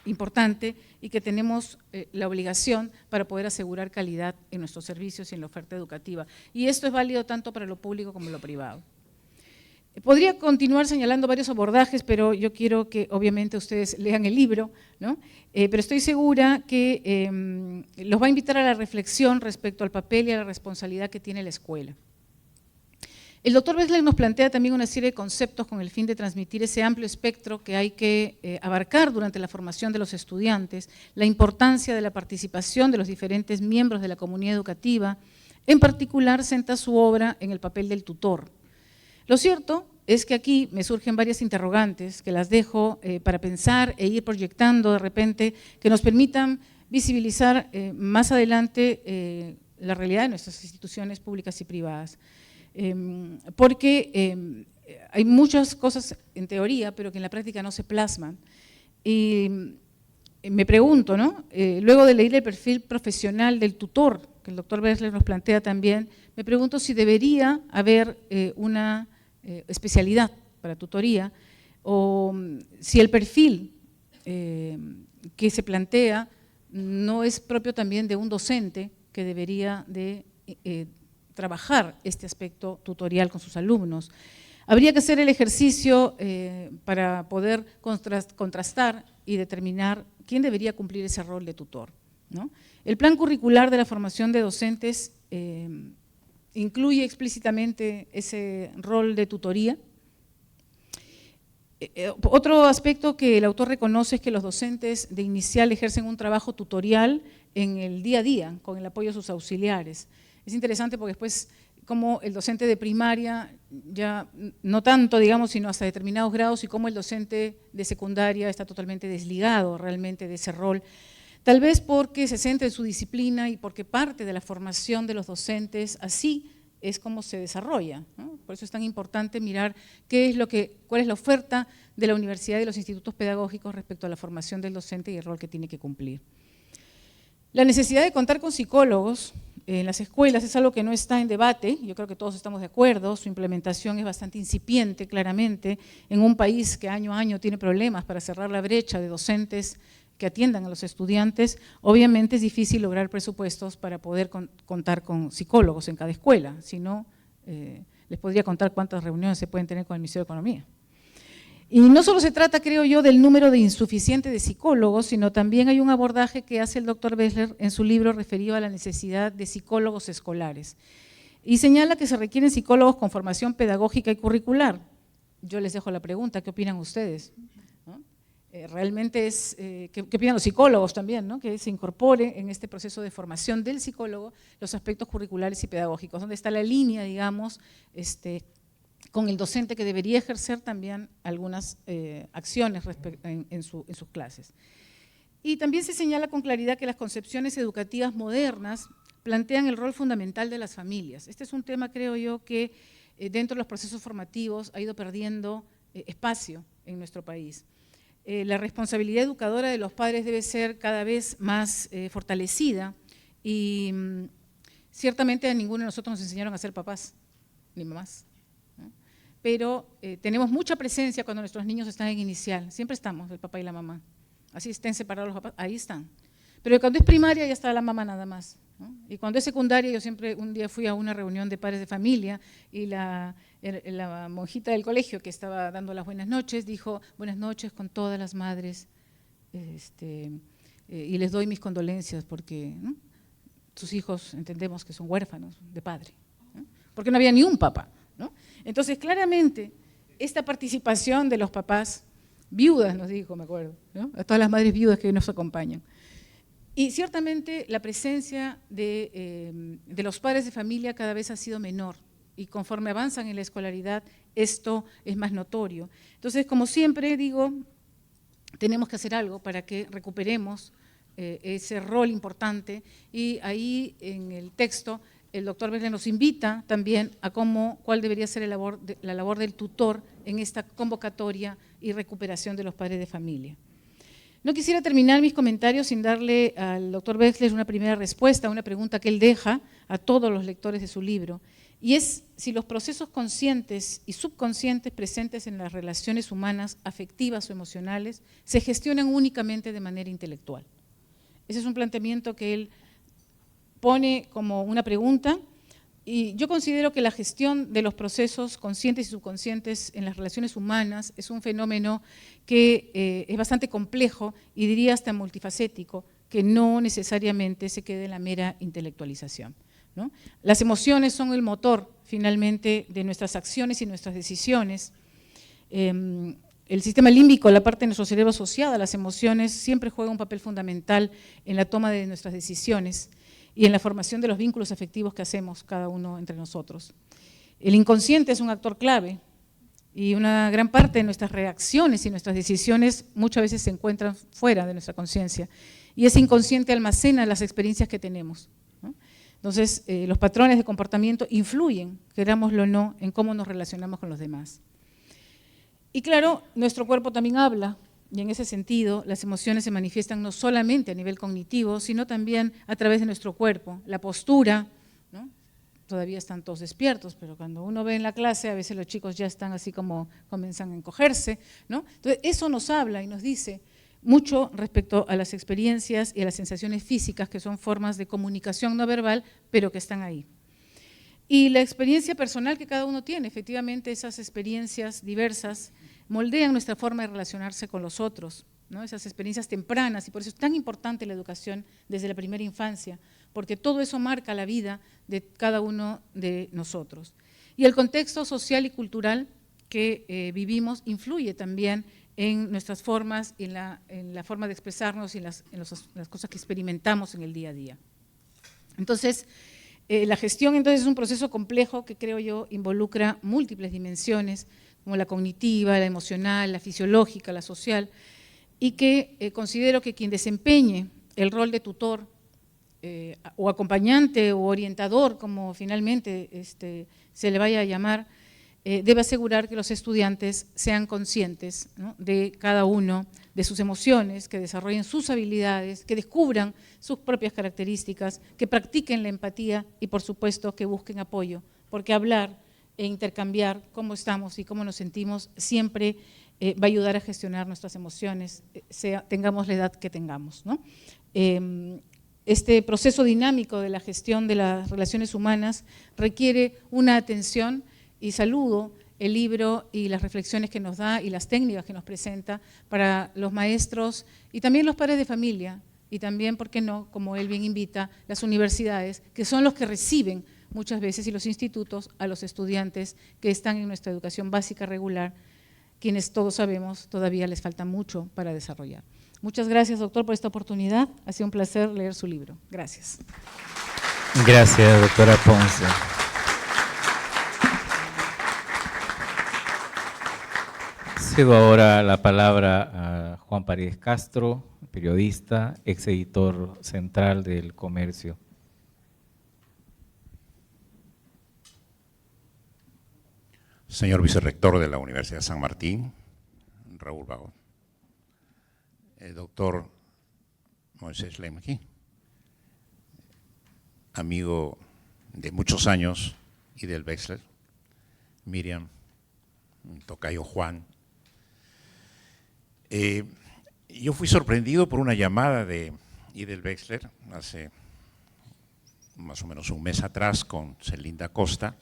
importante y que tenemos la obligación para poder asegurar calidad en nuestros servicios y en la oferta educativa. Y esto es válido tanto para lo público como lo privado. Podría continuar señalando varios abordajes, pero yo quiero que obviamente ustedes lean el libro, ¿no? Pero estoy segura que los va a invitar a la reflexión respecto al papel y a la responsabilidad que tiene la escuela. El doctor Bessler nos plantea también una serie de conceptos con el fin de transmitir ese amplio espectro que hay que abarcar durante la formación de los estudiantes, la importancia de la participación de los diferentes miembros de la comunidad educativa, en particular centra su obra en el papel del tutor. Lo cierto es que aquí me surgen varias interrogantes que las dejo para pensar e ir proyectando de repente que nos permitan visibilizar más adelante la realidad de nuestras instituciones públicas y privadas. Porque hay muchas cosas en teoría, pero que en la práctica no se plasman. Y me pregunto, ¿no?, luego de leer el perfil profesional del tutor, que el doctor Bessler nos plantea también, me pregunto si debería haber una especialidad para tutoría o si el perfil que se plantea no es propio también de un docente que debería de trabajar este aspecto tutorial con sus alumnos. Habría que hacer el ejercicio para poder contrastar y determinar quién debería cumplir ese rol de tutor, ¿no? El plan curricular de la formación de docentes incluye explícitamente ese rol de tutoría. Otro aspecto que el autor reconoce es que los docentes de inicial ejercen un trabajo tutorial en el día a día, con el apoyo de sus auxiliares. Es interesante porque después, como el docente de primaria, ya no tanto, digamos, sino hasta determinados grados, y como el docente de secundaria está totalmente desligado realmente de ese rol, tal vez porque se centra en su disciplina y porque parte de la formación de los docentes así es como se desarrolla, ¿no? Por eso es tan importante mirar cuál es la oferta de la universidad y de los institutos pedagógicos respecto a la formación del docente y el rol que tiene que cumplir. La necesidad de contar con psicólogos en las escuelas es algo que no está en debate, yo creo que todos estamos de acuerdo, su implementación es bastante incipiente claramente, en un país que año a año tiene problemas para cerrar la brecha de docentes que atiendan a los estudiantes. Obviamente es difícil lograr presupuestos para poder contar con psicólogos en cada escuela, si no, les podría contar cuántas reuniones se pueden tener con el Ministerio de Economía. Y no solo se trata, creo yo, del número de insuficiente de psicólogos, sino también hay un abordaje que hace el doctor Bessler en su libro referido a la necesidad de psicólogos escolares. Y señala que se requieren psicólogos con formación pedagógica y curricular. Yo les dejo la pregunta, ¿qué opinan ustedes? ¿No? Realmente es, ¿qué opinan los psicólogos también, ¿no? Que se incorpore en este proceso de formación del psicólogo los aspectos curriculares y pedagógicos, donde está la línea, digamos, con el docente que debería ejercer también algunas acciones en sus clases. Y también se señala con claridad que las concepciones educativas modernas plantean el rol fundamental de las familias. Este es un tema, creo yo, que dentro de los procesos formativos ha ido perdiendo espacio en nuestro país. La responsabilidad educadora de los padres debe ser cada vez más fortalecida y ciertamente a ninguno de nosotros nos enseñaron a ser papás ni mamás, ¿no? Pero tenemos mucha presencia cuando nuestros niños están en inicial, siempre estamos, el papá y la mamá, así estén separados los papás, ahí están. Pero cuando es primaria ya está la mamá nada más, ¿no? Y cuando es secundaria, yo siempre un día fui a una reunión de padres de familia y la monjita del colegio que estaba dando las buenas noches dijo, buenas noches con todas las madres, y les doy mis condolencias porque, ¿no?, sus hijos entendemos que son huérfanos de padre, ¿no?, porque no había ni un papá, ¿no? Entonces, claramente, esta participación de los papás, viudas nos dijo, me acuerdo, ¿no?, a todas las madres viudas que hoy nos acompañan. Y ciertamente la presencia de los padres de familia cada vez ha sido menor y conforme avanzan en la escolaridad esto es más notorio. Entonces, como siempre digo, tenemos que hacer algo para que recuperemos ese rol importante y ahí en el texto el doctor Bessler nos invita también a cuál debería ser la labor del tutor en esta convocatoria y recuperación de los padres de familia. No quisiera terminar mis comentarios sin darle al doctor Bessler una primera respuesta a una pregunta que él deja a todos los lectores de su libro, y es si los procesos conscientes y subconscientes presentes en las relaciones humanas, afectivas o emocionales, se gestionan únicamente de manera intelectual. Ese es un planteamiento que él pone como una pregunta, y yo considero que la gestión de los procesos conscientes y subconscientes en las relaciones humanas es un fenómeno que es bastante complejo y diría hasta multifacético, que no necesariamente se quede en la mera intelectualización, ¿no? Las emociones son el motor finalmente de nuestras acciones y nuestras decisiones. El sistema límbico, la parte de nuestro cerebro asociada a las emociones, siempre juega un papel fundamental en la toma de nuestras decisiones y en la formación de los vínculos afectivos que hacemos cada uno entre nosotros. El inconsciente es un actor clave y una gran parte de nuestras reacciones y nuestras decisiones muchas veces se encuentran fuera de nuestra conciencia y ese inconsciente almacena las experiencias que tenemos, ¿no? Entonces, los patrones de comportamiento influyen, querámoslo o no, en cómo nos relacionamos con los demás. Y claro, nuestro cuerpo también habla, y en ese sentido las emociones se manifiestan no solamente a nivel cognitivo, sino también a través de nuestro cuerpo, la postura, ¿no? Todavía están todos despiertos, pero cuando uno ve en la clase, a veces los chicos ya están así como comienzan a encogerse, ¿no? Entonces, eso nos habla y nos dice mucho respecto a las experiencias y a las sensaciones físicas, que son formas de comunicación no verbal, pero que están ahí. Y la experiencia personal que cada uno tiene, efectivamente esas experiencias diversas moldean nuestra forma de relacionarse con los otros, ¿no? Esas experiencias tempranas, y por eso es tan importante la educación desde la primera infancia, porque todo eso marca la vida de cada uno de nosotros. Y el contexto social y cultural que vivimos influye también en nuestras formas, en la forma de expresarnos y en las cosas que experimentamos en el día a día. Entonces, la gestión entonces es un proceso complejo que creo yo involucra múltiples dimensiones, como la cognitiva, la emocional, la fisiológica, la social, y que considero que quien desempeñe el rol de tutor o acompañante o orientador, como finalmente se le vaya a llamar, debe asegurar que los estudiantes sean conscientes, ¿no?, de cada uno, de sus emociones, que desarrollen sus habilidades, que descubran sus propias características, que practiquen la empatía y, por supuesto, que busquen apoyo, porque hablar e intercambiar cómo estamos y cómo nos sentimos siempre va a ayudar a gestionar nuestras emociones, tengamos la edad que tengamos, ¿no? Este proceso dinámico de la gestión de las relaciones humanas requiere una atención, y saludo el libro y las reflexiones que nos da y las técnicas que nos presenta para los maestros y también los padres de familia, y también, ¿por qué no?, como él bien invita, las universidades, que son los que reciben muchas veces, y los institutos, a los estudiantes que están en nuestra educación básica regular, quienes todos sabemos todavía les falta mucho para desarrollar. Muchas gracias, doctor, por esta oportunidad. Ha sido un placer leer su libro. Gracias. Gracias, doctora Ponce. Cedo ahora la palabra a Juan Paredes Castro, periodista, ex editor central del Comercio. Señor vicerrector de la Universidad de San Martín, Raúl Bago, el doctor Moisés Lemki, amigo de muchos años y del Wexler, Miriam, tocayo Juan. Yo fui sorprendido por una llamada de Idel Wexler hace más o menos un mes atrás con Celinda Costa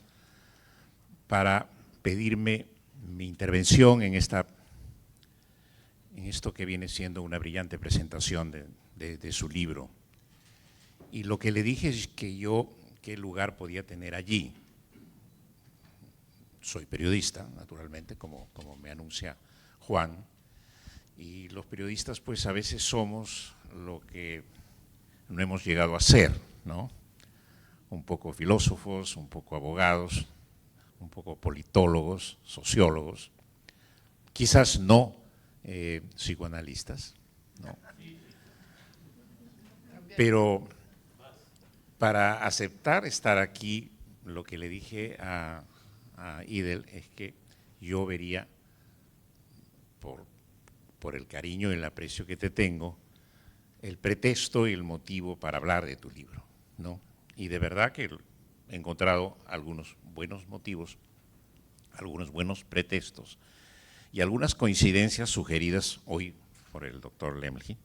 para pedirme mi intervención en esto que viene siendo una brillante presentación de su libro. Y lo que le dije es que yo, qué lugar podía tener allí. Soy periodista, naturalmente, como me anuncia Juan, y los periodistas pues a veces somos lo que no hemos llegado a ser, ¿no? Un poco filósofos, un poco abogados, un poco politólogos, sociólogos, quizás no psicoanalistas, ¿no? Pero para aceptar estar aquí, lo que le dije a Idel es que yo vería, por el cariño y el aprecio que te tengo, el pretexto y el motivo para hablar de tu libro, ¿no? Y de verdad que he encontrado algunos buenos motivos, algunos buenos pretextos y algunas coincidencias sugeridas hoy por el doctor Lemki,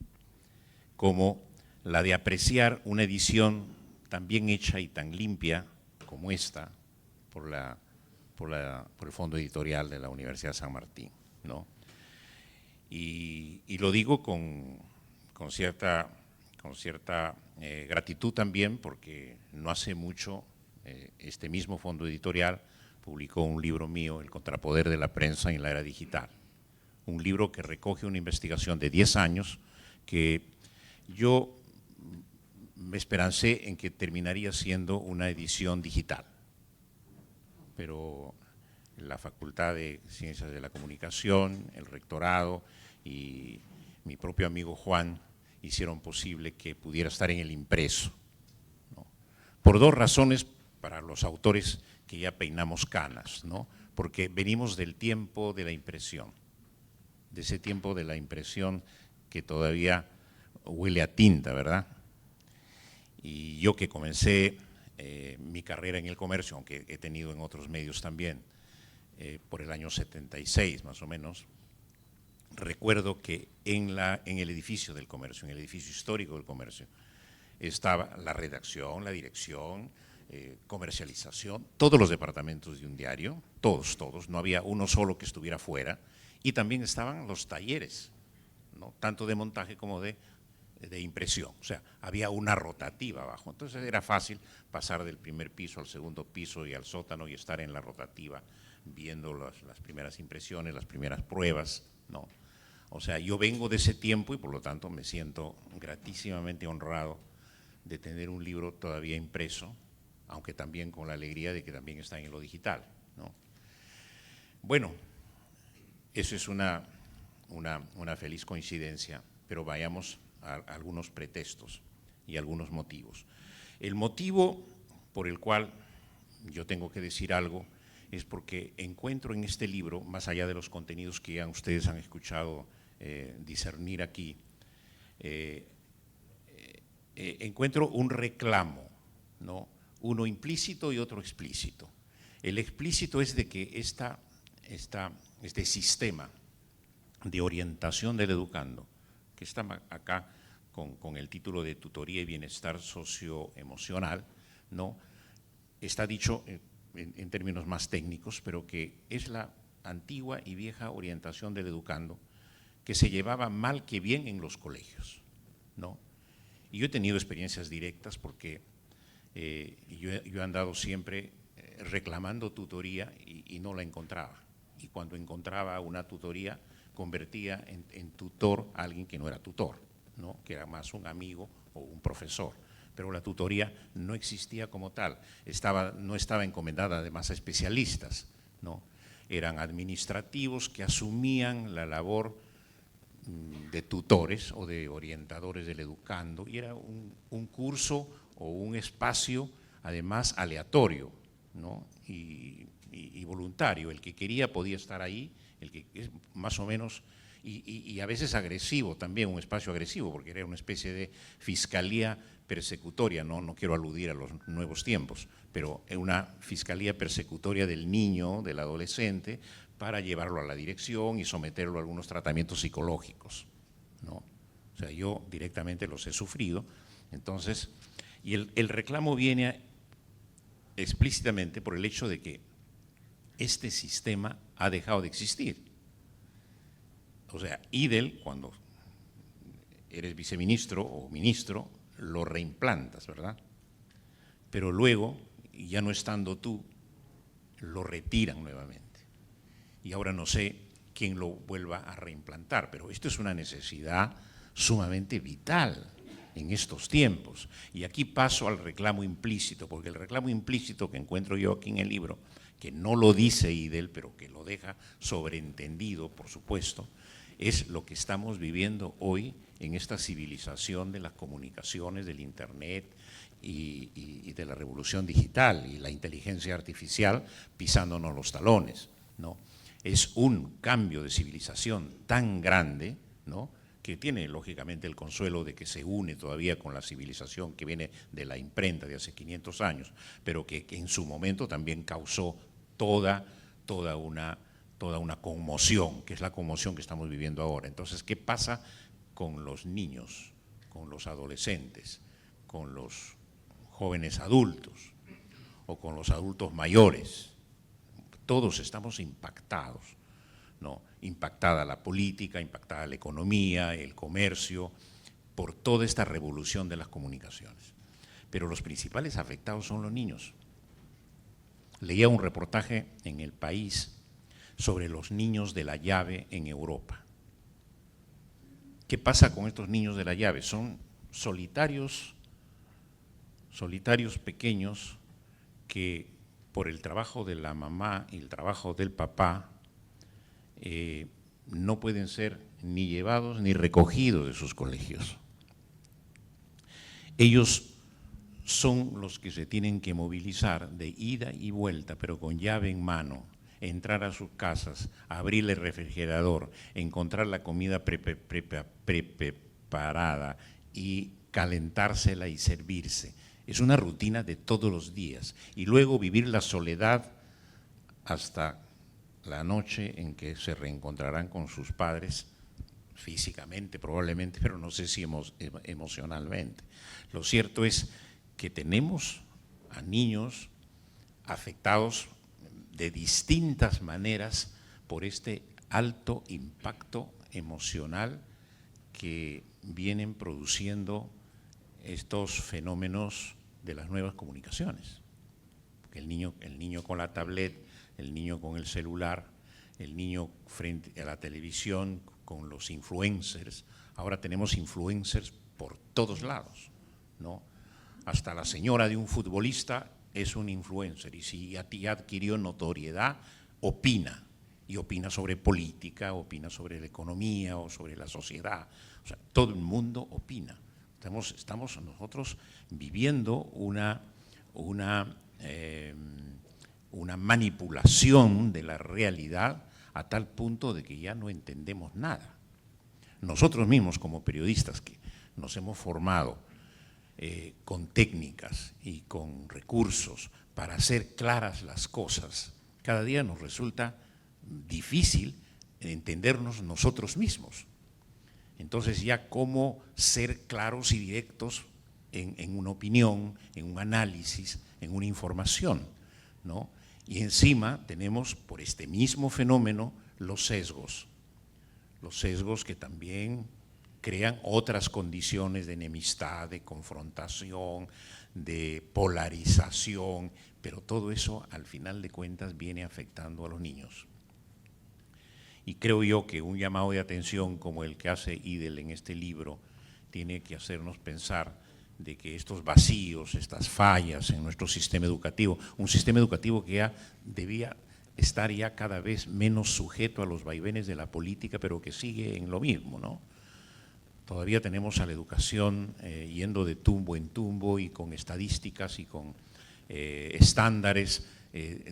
como la de apreciar una edición tan bien hecha y tan limpia como esta por el Fondo Editorial de la Universidad de San Martín, ¿no? Y lo digo con cierta gratitud también, porque no hace mucho este mismo Fondo Editorial publicó un libro mío, El contrapoder de la prensa en la era digital, un libro que recoge una investigación de 10 años que yo me esperancé en que terminaría siendo una edición digital, pero la Facultad de Ciencias de la Comunicación, el rectorado y mi propio amigo Juan hicieron posible que pudiera estar en el impreso, ¿no? Por dos razones para los autores que ya peinamos canas, ¿no? Porque venimos del tiempo de la impresión, de ese tiempo de la impresión que todavía huele a tinta, ¿verdad? Y yo que comencé mi carrera en el comercio, aunque he tenido en otros medios también, por el año 76 más o menos, recuerdo que en el edificio del comercio, en el edificio histórico del comercio, estaba la redacción, la dirección, comercialización, todos los departamentos de un diario, todos, no había uno solo que estuviera fuera, y también estaban los talleres, ¿no? Tanto de montaje como de impresión, o sea, había una rotativa abajo, entonces era fácil pasar del primer piso al segundo piso y al sótano y estar en la rotativa viendo las primeras impresiones, las primeras pruebas, ¿no? O sea, yo vengo de ese tiempo y por lo tanto me siento gratísimamente honrado de tener un libro todavía impreso, aunque también con la alegría de que también está en lo digital, ¿no? Bueno, eso es una feliz coincidencia, pero vayamos a algunos pretextos y algunos motivos. El motivo por el cual yo tengo que decir algo es porque encuentro en este libro, más allá de los contenidos que ya ustedes han escuchado discernir aquí, encuentro un reclamo, ¿no? Uno implícito y otro explícito. El explícito es de que este sistema de orientación del educando, que está acá con el título de Tutoría y Bienestar Socioemocional, ¿no? Está dicho en términos más técnicos, pero que es la antigua y vieja orientación del educando que se llevaba mal que bien en los colegios, ¿no? Y yo he tenido experiencias directas porque yo he andado siempre reclamando tutoría y no la encontraba. Y cuando encontraba una tutoría, convertía en tutor a alguien que no era tutor, ¿no? Que era más un amigo o un profesor. Pero la tutoría no existía como tal, no estaba encomendada además a especialistas, ¿no? Eran administrativos que asumían la labor de tutores o de orientadores del educando, y era un curso o un espacio además aleatorio, ¿no? y voluntario. El que quería podía estar ahí, el que es más o menos, y a veces agresivo también, un espacio agresivo, porque era una especie de fiscalía persecutoria, no quiero aludir a los nuevos tiempos, pero una fiscalía persecutoria del niño, del adolescente, para llevarlo a la dirección y someterlo a algunos tratamientos psicológicos, ¿no? O sea, yo directamente los he sufrido. Entonces, y el reclamo viene explícitamente por el hecho de que este sistema ha dejado de existir. O sea, IDEL, cuando eres viceministro o ministro, lo reimplantas, ¿verdad? Pero luego, ya no estando tú, lo retiran nuevamente. Y ahora no sé quién lo vuelva a reimplantar, pero esto es una necesidad sumamente vital en estos tiempos. Y aquí paso al reclamo implícito, porque el reclamo implícito que encuentro yo aquí en el libro, que no lo dice IDEL, pero que lo deja sobreentendido, por supuesto, es lo que estamos viviendo hoy en esta civilización de las comunicaciones, del Internet y de la revolución digital y la inteligencia artificial pisándonos los talones, ¿no? Es un cambio de civilización tan grande, ¿no?, que tiene lógicamente el consuelo de que se une todavía con la civilización que viene de la imprenta de hace 500 años, pero que en su momento también causó toda una conmoción, que es la conmoción que estamos viviendo ahora. Entonces, ¿qué pasa con los niños, con los adolescentes, con los jóvenes adultos o con los adultos mayores? Todos estamos impactados, ¿no? Impactada la política, impactada la economía, el comercio, por toda esta revolución de las comunicaciones. Pero los principales afectados son los niños. Leía un reportaje en El País sobre los niños de la llave en Europa. ¿Qué pasa con estos niños de la llave? Son solitarios pequeños que por el trabajo de la mamá y el trabajo del papá no pueden ser ni llevados ni recogidos de sus colegios. Ellos son los que se tienen que movilizar de ida y vuelta, pero con llave en mano, entrar a sus casas, abrir el refrigerador, encontrar la comida preparada y calentársela y servirse. Es una rutina de todos los días. Y luego vivir la soledad hasta la noche en que se reencontrarán con sus padres, físicamente probablemente, pero no sé si emocionalmente. Lo cierto es que tenemos a niños afectados de distintas maneras por este alto impacto emocional que vienen produciendo estos fenómenos de las nuevas comunicaciones. Porque el niño con la tablet, el niño con el celular, el niño frente a la televisión con los influencers. Ahora tenemos influencers por todos lados, ¿no? Hasta la señora de un futbolista es un influencer y si ya adquirió notoriedad, opina. Y opina sobre política, opina sobre la economía o sobre la sociedad. O sea, todo el mundo opina. Estamos nosotros viviendo una manipulación de la realidad a tal punto de que ya no entendemos nada. Nosotros mismos como periodistas que nos hemos formado con técnicas y con recursos para hacer claras las cosas, cada día nos resulta difícil entendernos nosotros mismos. Entonces ya cómo ser claros y directos en una opinión, en un análisis, en una información, ¿no? Y encima tenemos por este mismo fenómeno los sesgos que también crean otras condiciones de enemistad, de confrontación, de polarización, pero todo eso al final de cuentas viene afectando a los niños. Y creo yo que un llamado de atención como el que hace Idel en este libro tiene que hacernos pensar de que estos vacíos, estas fallas en nuestro sistema educativo, un sistema educativo que ya debía estar ya cada vez menos sujeto a los vaivenes de la política, pero que sigue en lo mismo, ¿no? Todavía tenemos a la educación yendo de tumbo en tumbo y con estadísticas y con estándares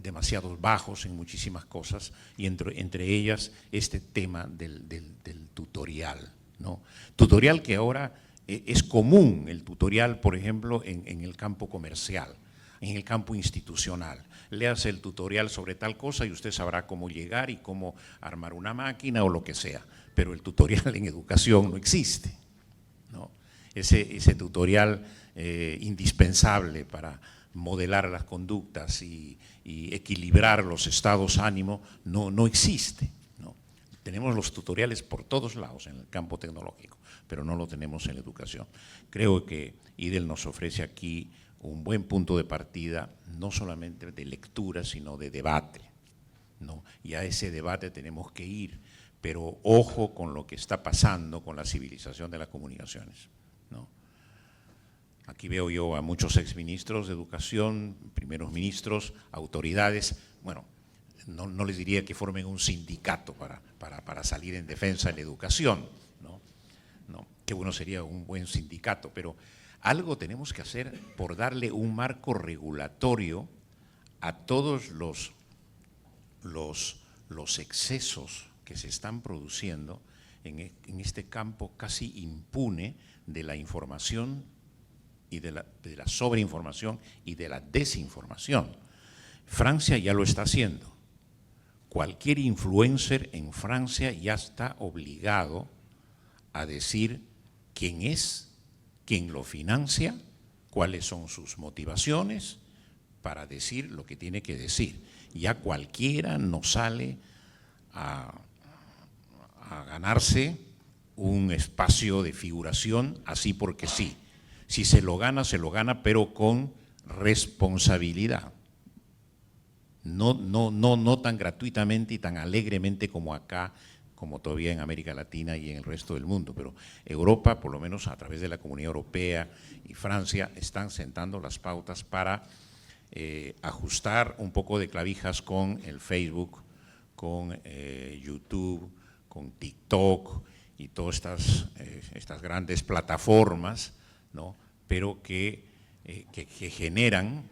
demasiado bajos en muchísimas cosas, y entre ellas este tema del tutorial, ¿no? Tutorial que ahora es común, el tutorial, por ejemplo, en el campo comercial, en el campo institucional. Léase el tutorial sobre tal cosa y usted sabrá cómo llegar y cómo armar una máquina o lo que sea, pero el tutorial en educación no existe, ¿no? Ese tutorial indispensable para modelar las conductas y equilibrar los estados de ánimo no existe, ¿no? Tenemos los tutoriales por todos lados en el campo tecnológico, pero no lo tenemos en la educación. Creo que Idel nos ofrece aquí un buen punto de partida, no solamente de lectura, sino de debate, ¿no? Y a ese debate tenemos que ir, pero ojo con lo que está pasando con la civilización de las comunicaciones, ¿no? Aquí veo yo a muchos exministros de educación, primeros ministros, autoridades. Bueno, no les diría que formen un sindicato para salir en defensa de la educación, ¿no? No, que bueno sería un buen sindicato, pero algo tenemos que hacer por darle un marco regulatorio a todos los excesos que se están produciendo en este campo casi impune de la información y de la sobreinformación y de la desinformación. Francia ya lo está haciendo. Cualquier influencer en Francia ya está obligado a decir quién es, quién lo financia, cuáles son sus motivaciones para decir lo que tiene que decir. Ya cualquiera no sale a ganarse un espacio de figuración así porque sí. Si se lo gana, pero con responsabilidad. No tan gratuitamente y tan alegremente como acá, como todavía en América Latina y en el resto del mundo, pero Europa, por lo menos a través de la Comunidad Europea y Francia, están sentando las pautas para ajustar un poco de clavijas con el Facebook, con YouTube, con TikTok y todas estas grandes plataformas, ¿no? Pero que generan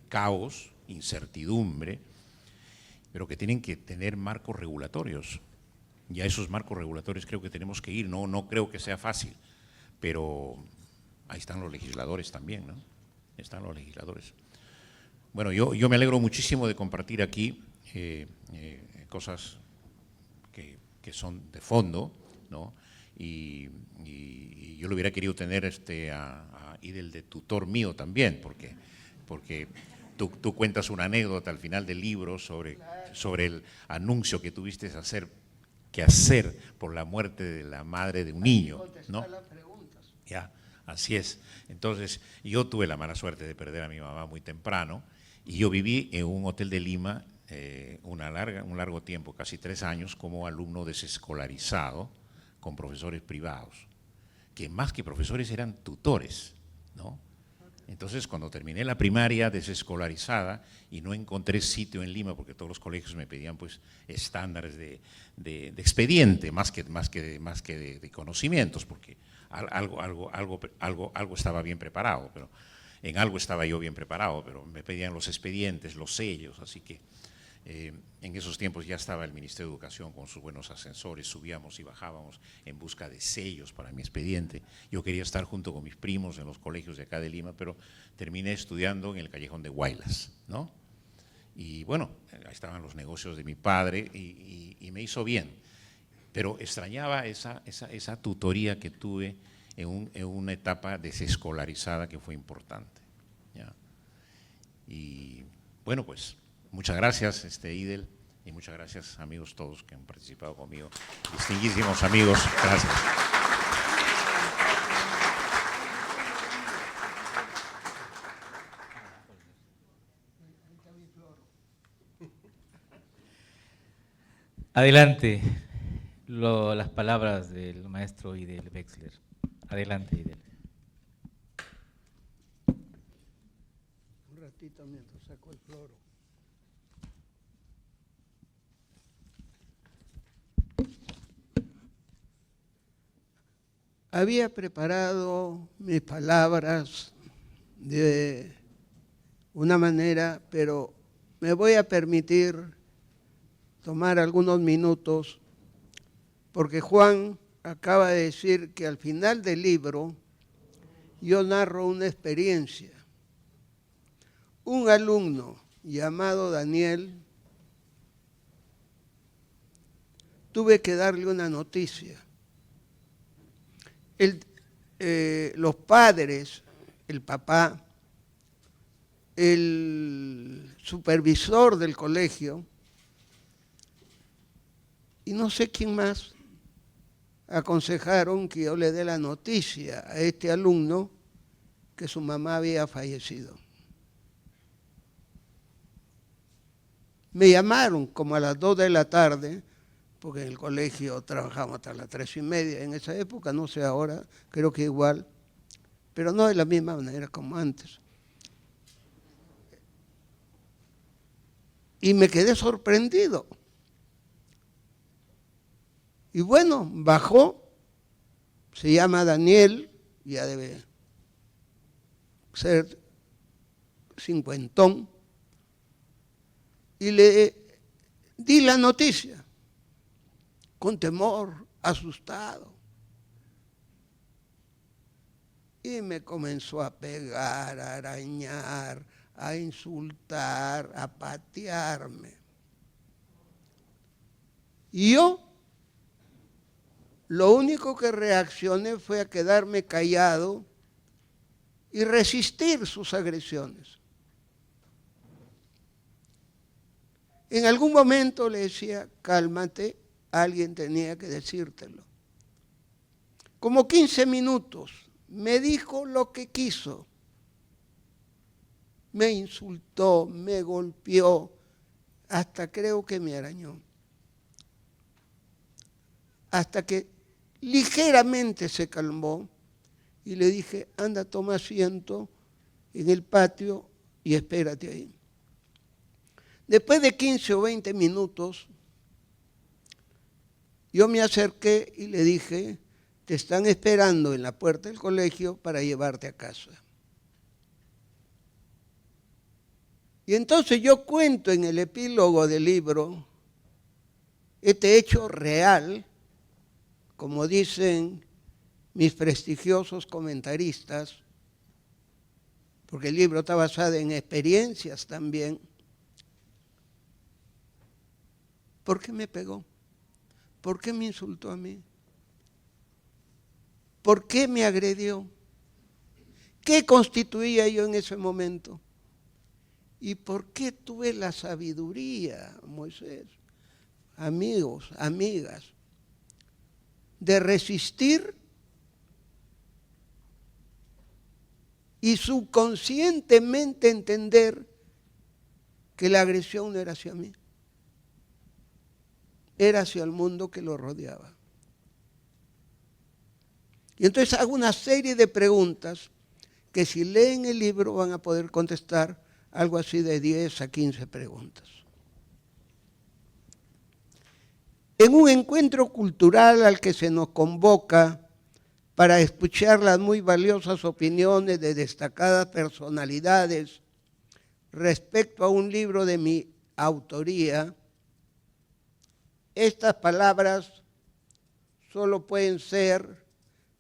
caos, incertidumbre, pero que tienen que tener marcos regulatorios. Y a esos marcos regulatorios creo que tenemos que ir. No creo que sea fácil, pero ahí están los legisladores también, ¿no? Están los legisladores. Bueno, yo me alegro muchísimo de compartir aquí cosas que son de fondo, ¿no? Y yo lo hubiera querido tener a y del de tutor mío también, porque tú cuentas una anécdota al final del libro sobre el anuncio que tuviste que hacer por la muerte de la madre de un niño, ¿no? Ya, así es. Entonces, yo tuve la mala suerte de perder a mi mamá muy temprano y yo viví en un hotel de Lima un largo tiempo, casi 3 años, como alumno desescolarizado con profesores privados, que más que profesores eran tutores, ¿no? Entonces, cuando terminé la primaria desescolarizada y no encontré sitio en Lima, porque todos los colegios me pedían pues estándares de expediente, más que de conocimientos, porque algo estaba bien preparado, pero en algo estaba yo bien preparado, pero me pedían los expedientes, los sellos, así que en esos tiempos ya estaba el Ministerio de Educación con sus buenos ascensores, subíamos y bajábamos en busca de sellos para mi expediente. Yo quería estar junto con mis primos en los colegios de acá de Lima, pero terminé estudiando en el Callejón de Huaylas, ¿no? Y bueno, ahí estaban los negocios de mi padre y me hizo bien, pero extrañaba esa tutoría que tuve en una etapa desescolarizada que fue importante, ¿ya? Y bueno, pues muchas gracias, Idel, y muchas gracias, amigos todos que han participado conmigo. Distinguidísimos amigos, gracias. Adelante, las palabras del maestro Idel Wexler. Adelante, Idel. Un ratito mientras saco el floro. Había preparado mis palabras de una manera, pero me voy a permitir tomar algunos minutos, porque Juan acaba de decir que al final del libro yo narro una experiencia. Un alumno llamado Daniel, tuve que darle una noticia. Los padres, el papá, el supervisor del colegio y no sé quién más aconsejaron que yo le dé la noticia a este alumno que su mamá había fallecido. Me llamaron como a las 2 de la tarde, porque en el colegio trabajamos hasta las 3:30 en esa época, no sé ahora, creo que igual, pero no de la misma manera como antes. Y me quedé sorprendido. Y bueno, bajó, se llama Daniel, ya debe ser 50, y le di la noticia, con temor, asustado. Y me comenzó a pegar, a arañar, a insultar, a patearme. Y yo, lo único que reaccioné fue a quedarme callado y resistir sus agresiones. En algún momento le decía, cálmate, alguien tenía que decírtelo. Como 15 minutos me dijo lo que quiso. Me insultó, me golpeó, hasta creo que me arañó. Hasta que ligeramente se calmó y le dije, anda, toma asiento en el patio y espérate ahí. Después de 15 o 20 minutos, yo me acerqué y le dije, te están esperando en la puerta del colegio para llevarte a casa. Y entonces yo cuento en el epílogo del libro este hecho real, como dicen mis prestigiosos comentaristas, porque el libro está basado en experiencias también. ¿Por qué me pegó? ¿Por qué me insultó a mí? ¿Por qué me agredió? ¿Qué constituía yo en ese momento? ¿Y por qué tuve la sabiduría, Moisés, amigos, amigas, de resistir y subconscientemente entender que la agresión no era hacia mí, era hacia el mundo que lo rodeaba? Y entonces hago una serie de preguntas que si leen el libro van a poder contestar algo así de 10 a 15 preguntas. En un encuentro cultural al que se nos convoca para escuchar las muy valiosas opiniones de destacadas personalidades respecto a un libro de mi autoría, estas palabras solo pueden ser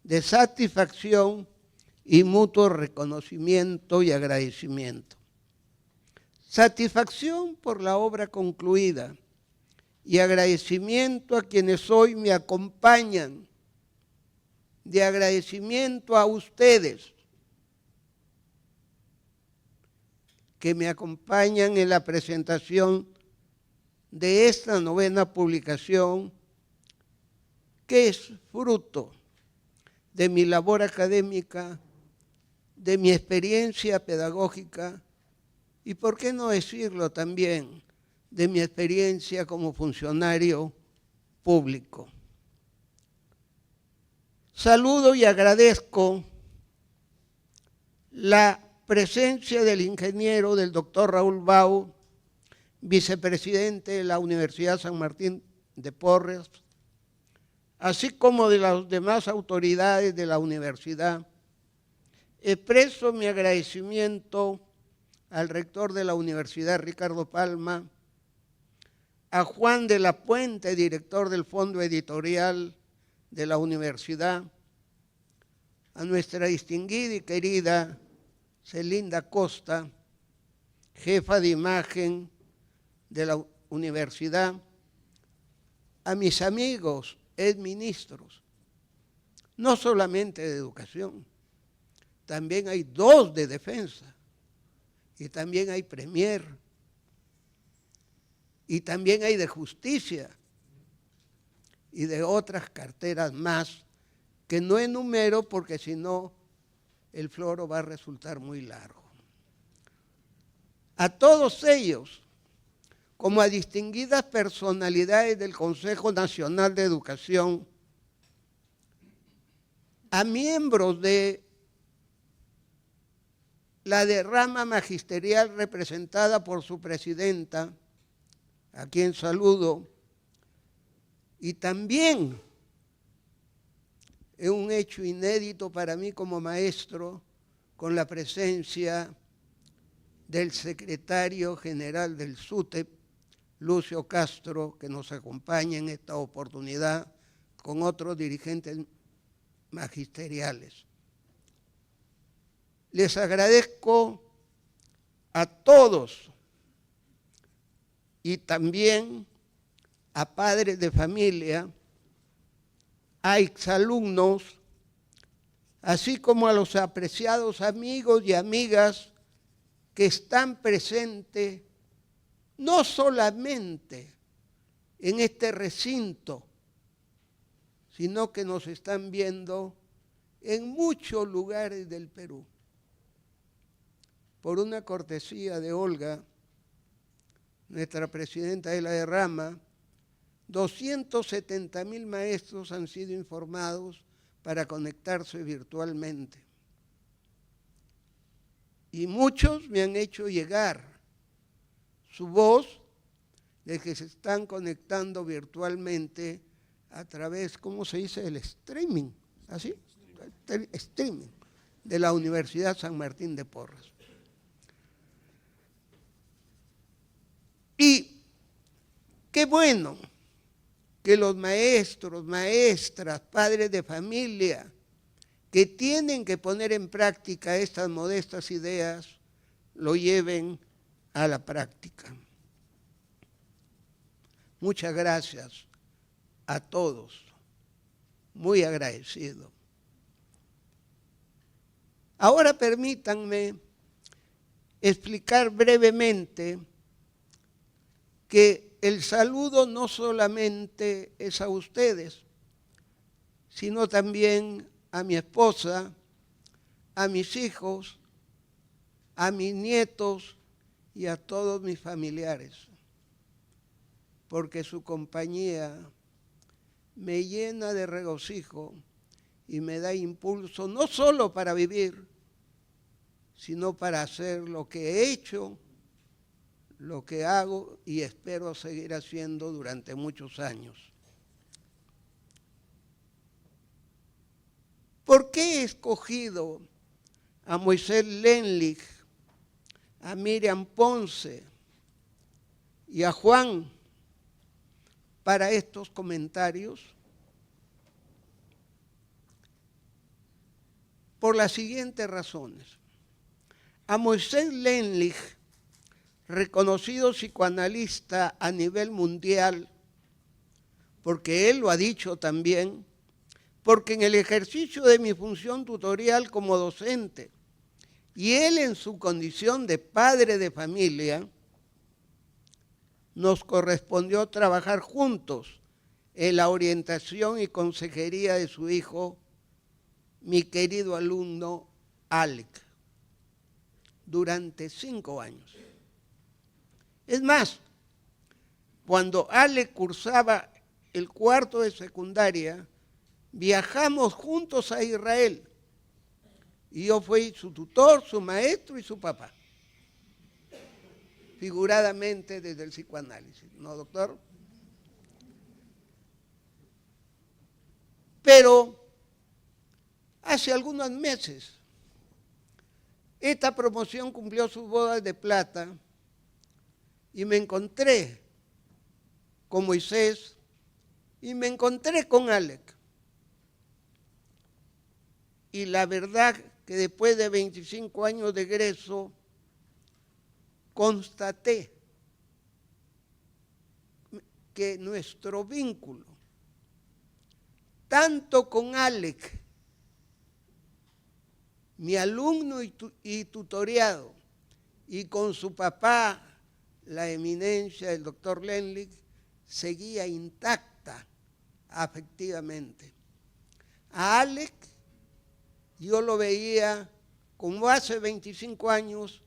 de satisfacción y mutuo reconocimiento y agradecimiento. Satisfacción por la obra concluida y agradecimiento a quienes hoy me acompañan, de agradecimiento a ustedes que me acompañan en la presentación de esta 9ª publicación, que es fruto de mi labor académica, de mi experiencia pedagógica y, por qué no decirlo también, de mi experiencia como funcionario público. Saludo y agradezco la presencia del ingeniero, del doctor Raúl Bau, vicepresidente de la Universidad San Martín de Porres, así como de las demás autoridades de la universidad. Expreso mi agradecimiento al rector de la universidad, Ricardo Palma, a Juan de la Puente, director del Fondo Editorial de la universidad, a nuestra distinguida y querida Celinda Costa, jefa de imagen de la universidad, a mis amigos exministros, no solamente de educación, también hay 2 de defensa, y también hay premier, y también hay de justicia, y de otras carteras más, que no enumero porque si no el floro va a resultar muy largo. A todos ellos, como a distinguidas personalidades del Consejo Nacional de Educación, a miembros de la rama magisterial representada por su presidenta, a quien saludo, y también es un hecho inédito para mí como maestro, con la presencia del secretario general del SUTEP, Lucio Castro, que nos acompaña en esta oportunidad, con otros dirigentes magisteriales. Les agradezco a todos y también a padres de familia, a exalumnos, así como a los apreciados amigos y amigas que están presentes no solamente en este recinto, sino que nos están viendo en muchos lugares del Perú. Por una cortesía de Olga, nuestra presidenta de la derrama, 270.000 maestros han sido informados para conectarse virtualmente. Y muchos me han hecho llegar su voz de que se están conectando virtualmente a través, ¿cómo se dice? El streaming, ¿así? El streaming de la Universidad San Martín de Porres. Y qué bueno que los maestros, maestras, padres de familia, que tienen que poner en práctica estas modestas ideas, lo lleven a la práctica. Muchas gracias a todos, muy agradecido. Ahora permítanme explicar brevemente que el saludo no solamente es a ustedes, sino también a mi esposa, a mis hijos, a mis nietos y a todos mis familiares, porque su compañía me llena de regocijo y me da impulso no solo para vivir, sino para hacer lo que he hecho, lo que hago y espero seguir haciendo durante muchos años. ¿Por qué he escogido a Moisés Lenlich, a Miriam Ponce y a Juan para estos comentarios? Por las siguientes razones. A Moisés Lenlich, reconocido psicoanalista a nivel mundial, porque él lo ha dicho también, porque en el ejercicio de mi función tutorial como docente y él en su condición de padre de familia, nos correspondió trabajar juntos en la orientación y consejería de su hijo, mi querido alumno Alec, durante 5 años. Es más, cuando Alec cursaba el 4º de secundaria, viajamos juntos a Israel y yo fui su tutor, su maestro y su papá, figuradamente desde el psicoanálisis, ¿no, doctor? Pero hace algunos meses, esta promoción cumplió sus bodas de plata y me encontré con Moisés y me encontré con Alec. Y la verdad que después de 25 años de egreso, constaté que nuestro vínculo, tanto con Alec, mi alumno y tutoriado, y con su papá, la eminencia del doctor Lenlich, seguía intacta afectivamente. A Alec yo lo veía como hace 25 años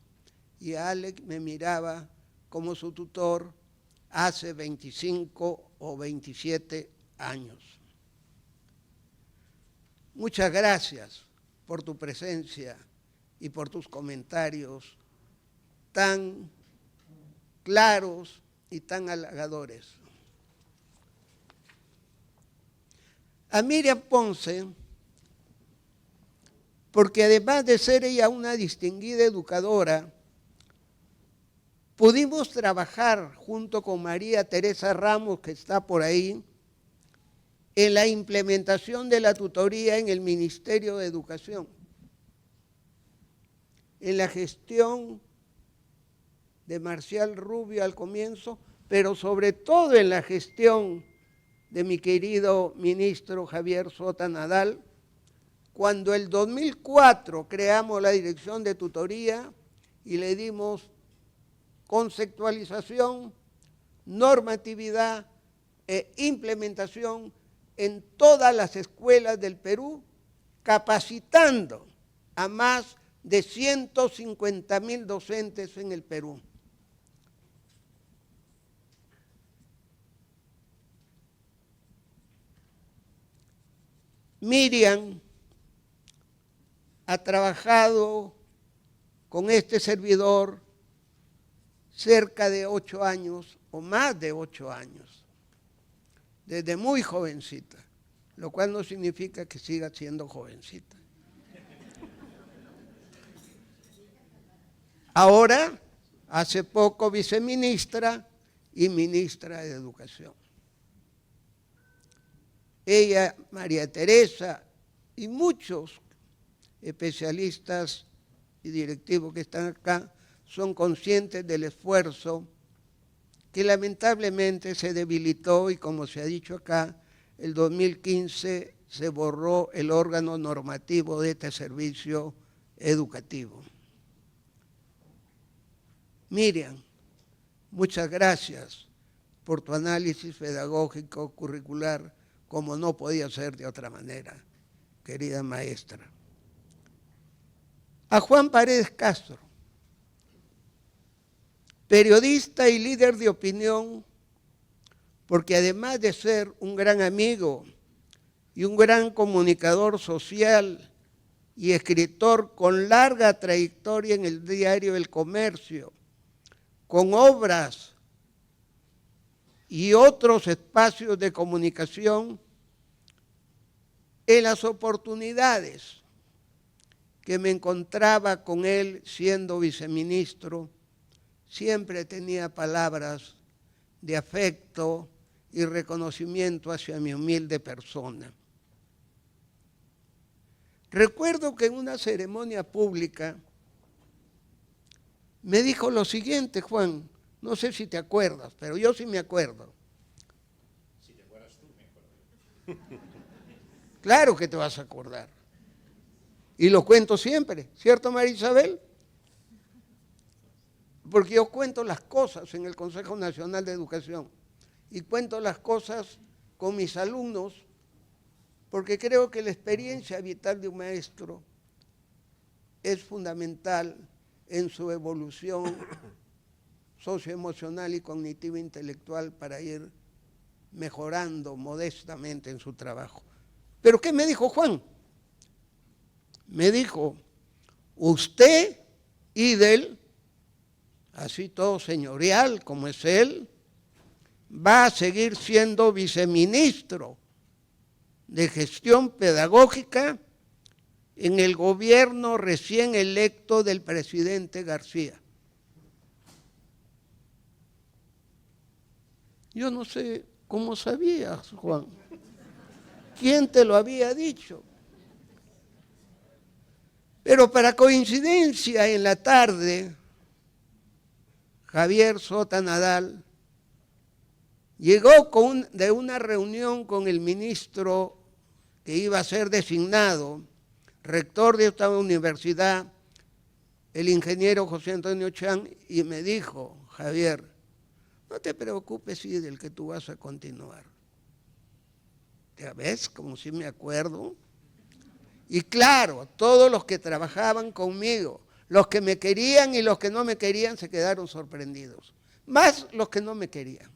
y Alec me miraba como su tutor hace 25 o 27 años. Muchas gracias por tu presencia y por tus comentarios tan claros y tan halagadores. A Miriam Ponce, porque además de ser ella una distinguida educadora, pudimos trabajar junto con María Teresa Ramos, que está por ahí, en la implementación de la tutoría en el Ministerio de Educación, en la gestión de Marcial Rubio al comienzo, pero sobre todo en la gestión de mi querido ministro Javier Sota Nadal, cuando en el 2004 creamos la Dirección de Tutoría y le dimos conceptualización, normatividad e implementación en todas las escuelas del Perú, capacitando a más de 150,000 docentes en el Perú. Miriam ha trabajado con este servidor cerca de 8 años o más de 8 años, desde muy jovencita, lo cual no significa que siga siendo jovencita. Ahora, hace poco viceministra y ministra de Educación. Ella, María Teresa y muchos especialistas y directivos que están acá son conscientes del esfuerzo que lamentablemente se debilitó y, como se ha dicho acá, el 2015 se borró el órgano normativo de este servicio educativo. Miriam, muchas gracias por tu análisis pedagógico curricular, como no podía ser de otra manera, querida maestra. A Juan Paredes Castro, periodista y líder de opinión, porque además de ser un gran amigo y un gran comunicador social y escritor con larga trayectoria en el diario El Comercio, con obras y otros espacios de comunicación, en las oportunidades que me encontraba con él siendo viceministro, siempre tenía palabras de afecto y reconocimiento hacia mi humilde persona. Recuerdo que en una ceremonia pública me dijo lo siguiente, Juan, no sé si te acuerdas, pero yo sí me acuerdo. Si te acuerdas tú, me acuerdo. Claro que te vas a acordar. Y lo cuento siempre, ¿cierto, María Isabel? Porque yo cuento las cosas en el Consejo Nacional de Educación y cuento las cosas con mis alumnos porque creo que la experiencia vital de un maestro es fundamental en su evolución socioemocional y cognitiva intelectual para ir mejorando modestamente en su trabajo. ¿Pero qué me dijo Juan? Me dijo, usted, Idel, así todo señorial como es él, va a seguir siendo viceministro de Gestión Pedagógica en el gobierno recién electo del presidente García. Yo no sé cómo sabías, Juan. ¿Quién te lo había dicho? Pero para coincidencia, en la tarde, Javier Sota Nadal llegó de una reunión con el ministro que iba a ser designado, rector de esta universidad, el ingeniero José Antonio Chan, y me dijo, Javier, no te preocupes, Idel, que tú vas a continuar. ¿Ya ves? Como si me acuerdo. Y claro, todos los que trabajaban conmigo, los que me querían y los que no me querían, se quedaron sorprendidos. Más los que no me querían.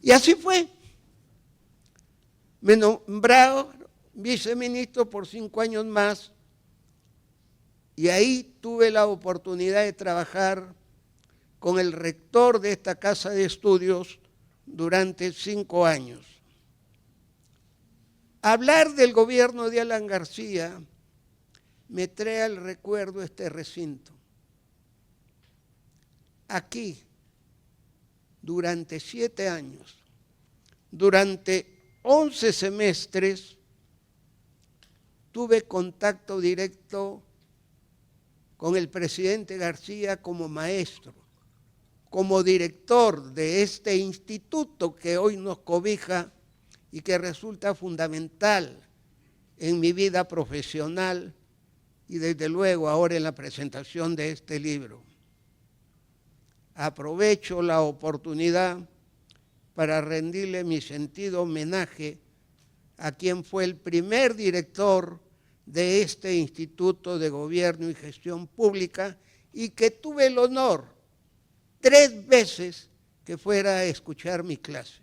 Y así fue. Me nombraron viceministro por 5 años más y ahí tuve la oportunidad de trabajar con el rector de esta casa de estudios durante 5 años. Hablar del gobierno de Alan García me trae al recuerdo este recinto. Aquí, durante 7 años, durante 11 semestres, tuve contacto directo con el presidente García como maestro, como director de este instituto que hoy nos cobija y que resulta fundamental en mi vida profesional y desde luego ahora en la presentación de este libro. Aprovecho la oportunidad para rendirle mi sentido homenaje a quien fue el primer director de este Instituto de Gobierno y Gestión Pública y que tuve el honor 3 veces que fuera a escuchar mi clase.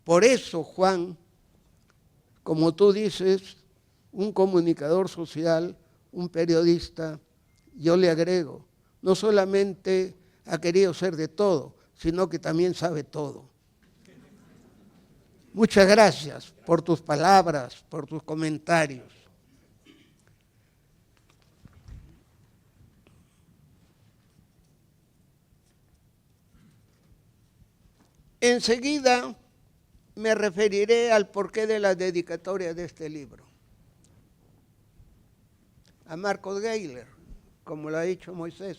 Por eso, Juan, como tú dices, un comunicador social, un periodista, yo le agrego, no solamente ha querido ser de todo, sino que también sabe todo. Muchas gracias por tus palabras, por tus comentarios. Enseguida me referiré al porqué de la dedicatoria de este libro. A Marcos Geiler, como lo ha dicho Moisés.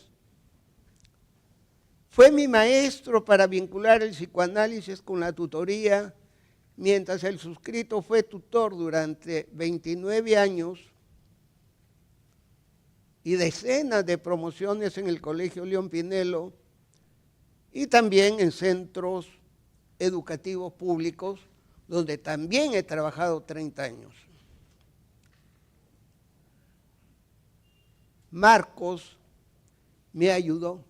Fue mi maestro para vincular el psicoanálisis con la tutoría mientras el suscrito fue tutor durante 29 años y decenas de promociones en el Colegio León Pinelo y también en centros educativos públicos, donde también he trabajado 30 años. Marcos me ayudó.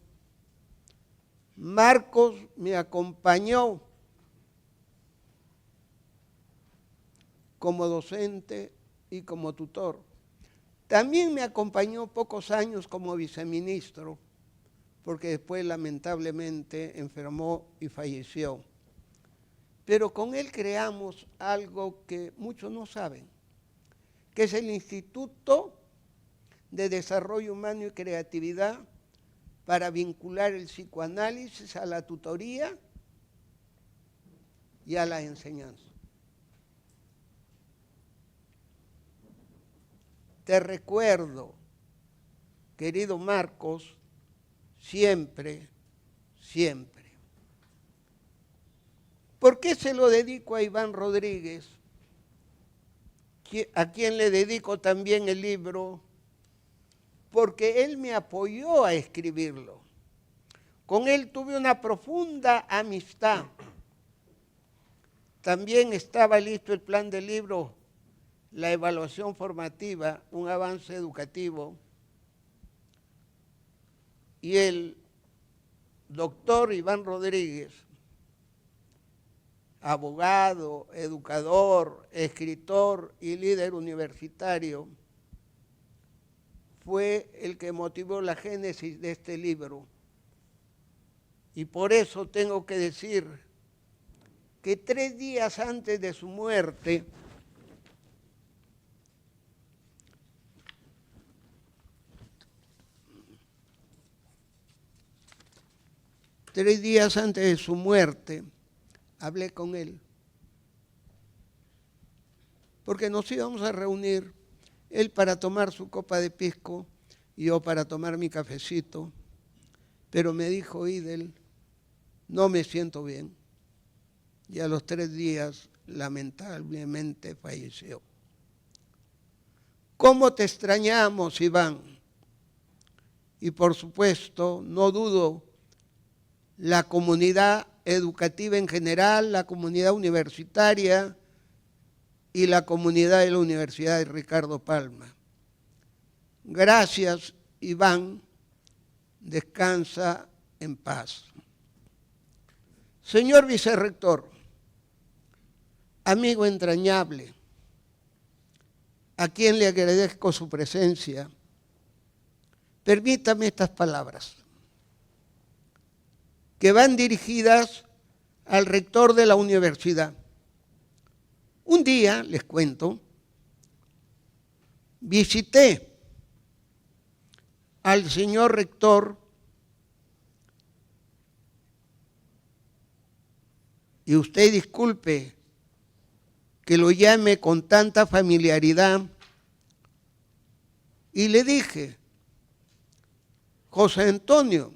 Marcos me acompañó como docente y como tutor. También me acompañó pocos años como viceministro, porque después lamentablemente enfermó y falleció. Pero con él creamos algo que muchos no saben, que es el Instituto de Desarrollo Humano y Creatividad para vincular el psicoanálisis a la tutoría y a la enseñanza. Te recuerdo, querido Marcos, siempre, siempre. ¿Por qué se lo dedico a Iván Rodríguez, a quien le dedico también el libro? Porque él me apoyó a escribirlo. Con él tuve una profunda amistad. También estaba listo el plan del libro, la evaluación formativa, un avance educativo. Y el doctor Iván Rodríguez, abogado, educador, escritor y líder universitario, fue el que motivó la génesis de este libro. Y por eso tengo que decir que 3 días antes de su muerte, hablé con él, porque nos íbamos a reunir, él para tomar su copa de pisco y yo para tomar mi cafecito, pero me dijo: Idel, no me siento bien. Y a los 3 días, lamentablemente, falleció. ¿Cómo te extrañamos, Iván? Y por supuesto, no dudo, la comunidad educativa en general, la comunidad universitaria y la comunidad de la Universidad de Ricardo Palma. Gracias, Iván. Descansa en paz. Señor vicerrector, amigo entrañable, a quien le agradezco su presencia, permítame estas palabras, que van dirigidas al rector de la universidad. Un día, les cuento, visité al señor rector y usted disculpe que lo llame con tanta familiaridad, y le dije: José Antonio,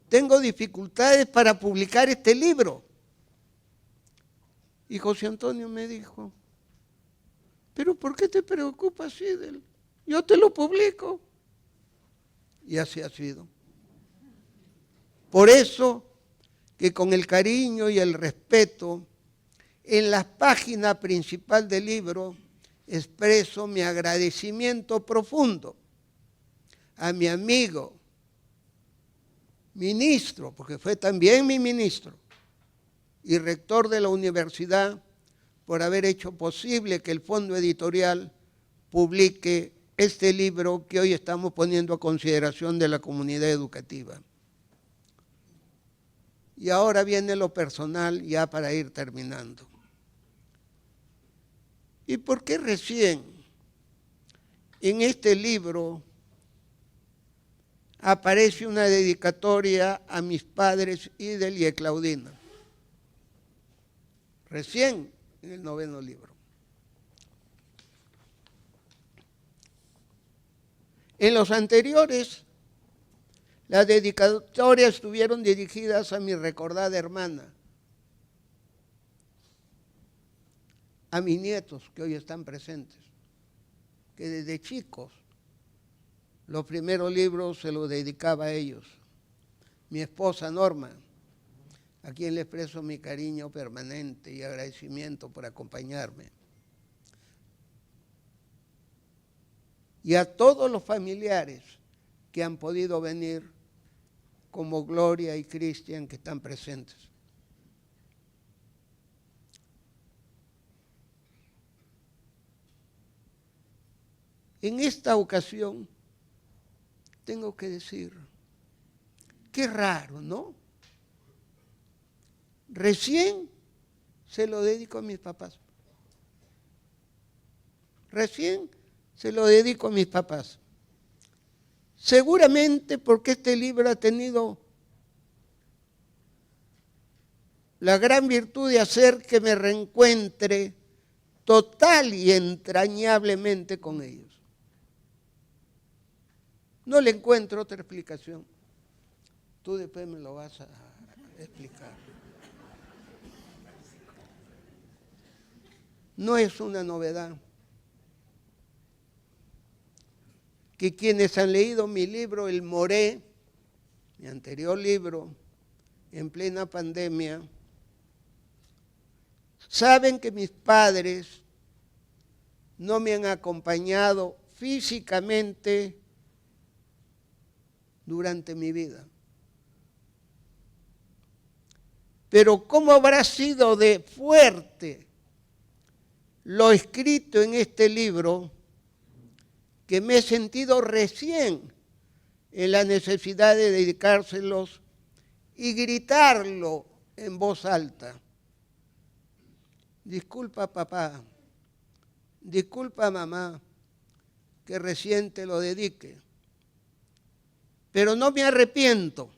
tengo dificultades para publicar este libro. Y José Antonio me dijo: ¿pero por qué te preocupas, Idel? Yo te lo publico. Y así ha sido. Por eso que con el cariño y el respeto, en la página principal del libro, expreso mi agradecimiento profundo a mi amigo, ministro, porque fue también mi ministro, y rector de la universidad, por haber hecho posible que el Fondo Editorial publique este libro que hoy estamos poniendo a consideración de la comunidad educativa. Y ahora viene lo personal, ya para ir terminando. ¿Y por qué recién en este libro aparece una dedicatoria a mis padres Idel y Claudina? Recién en el 9º libro. En los anteriores, las dedicatorias estuvieron dirigidas a mi recordada hermana, a mis nietos que hoy están presentes, que desde chicos los primeros libros se los dedicaba a ellos. Mi esposa Norma, a quien le expreso mi cariño permanente y agradecimiento por acompañarme. Y a todos los familiares que han podido venir, como Gloria y Cristian, que están presentes. En esta ocasión, tengo que decir, qué raro, ¿no? Recién se lo dedico a mis papás. Recién se lo dedico a mis papás. Seguramente porque este libro ha tenido la gran virtud de hacer que me reencuentre total y entrañablemente con ellos. No le encuentro otra explicación. Tú después me lo vas a explicar. No es una novedad que quienes han leído mi libro, El Moré, mi anterior libro, en plena pandemia, saben que mis padres no me han acompañado físicamente durante mi vida. Pero ¿cómo habrá sido de fuerte lo escrito en este libro, que me he sentido recién en la necesidad de dedicárselos y gritarlo en voz alta? Disculpa, papá, disculpa, mamá, que recién te lo dedique, pero no me arrepiento,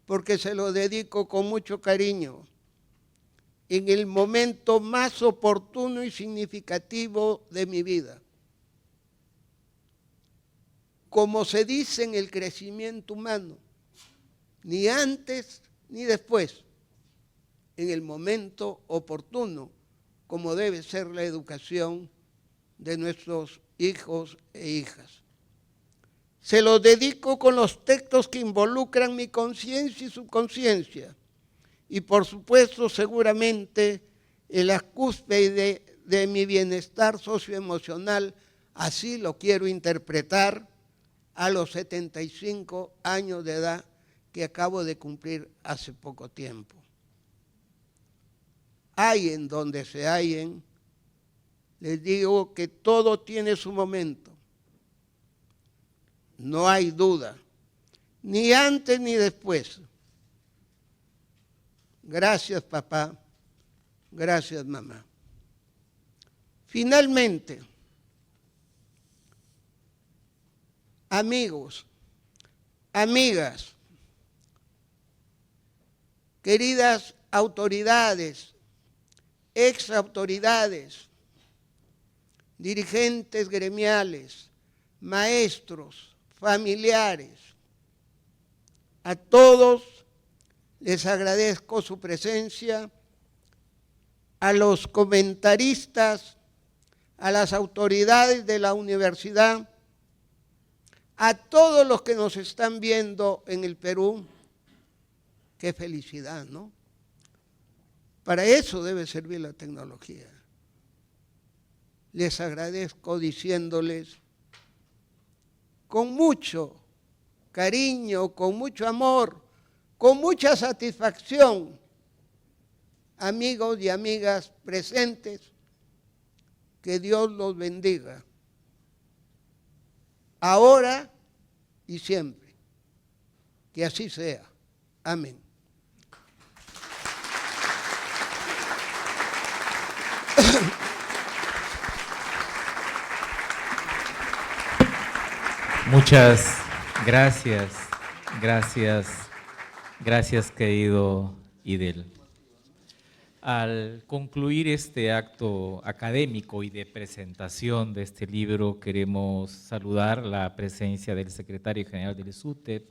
porque se lo dedico con mucho cariño, en el momento más oportuno y significativo de mi vida. Como se dice en el crecimiento humano, ni antes ni después, en el momento oportuno, como debe ser la educación de nuestros hijos e hijas. Se los dedico con los textos que involucran mi conciencia y subconsciencia, y por supuesto seguramente en la cúspide de mi bienestar socioemocional, así lo quiero interpretar, a los 75 años de edad que acabo de cumplir hace poco tiempo. Hallen donde se hallen, les digo que todo tiene su momento. No hay duda, ni antes ni después. Gracias, papá. Gracias, mamá. Finalmente, amigos, amigas, queridas autoridades, exautoridades, dirigentes gremiales, maestros, familiares, a todos les agradezco su presencia, a los comentaristas, a las autoridades de la universidad, a todos los que nos están viendo en el Perú. Qué felicidad, ¿no? Para eso debe servir la tecnología. Les agradezco diciéndoles con mucho cariño, con mucho amor, con mucha satisfacción, amigos y amigas presentes, que Dios los bendiga, ahora y siempre. Que así sea. Amén. Muchas gracias, gracias querido Idel. Al concluir este acto académico y de presentación de este libro, queremos saludar la presencia del secretario general del SUTEP,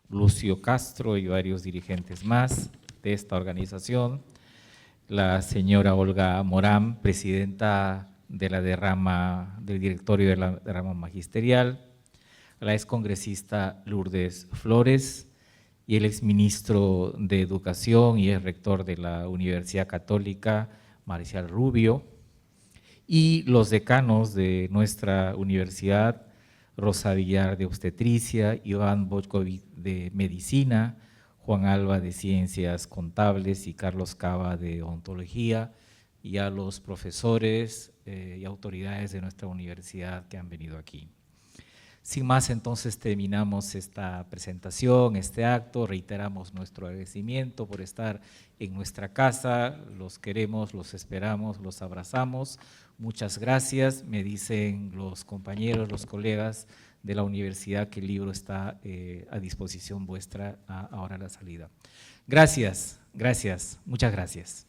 Lucio Castro, y varios dirigentes más de esta organización. la señora Olga Morán, presidenta de la del directorio de la derrama magisterial, la excongresista Lourdes Flores y el exministro de Educación y el rector de la Universidad Católica, Marcial Rubio, y los decanos de nuestra universidad, Rosa Villar de Obstetricia, Iván Bochkovic de Medicina, Juan Alba de Ciencias Contables y Carlos Cava de Ontología, y a los profesores y autoridades de nuestra universidad que han venido aquí. Sin más, entonces terminamos esta presentación, este acto. Reiteramos nuestro agradecimiento por estar en nuestra casa. Los queremos, los esperamos, los abrazamos. Muchas gracias. Me dicen los compañeros, los colegas de la universidad que el libro está a disposición vuestra ahora a la salida. Gracias, gracias, muchas gracias.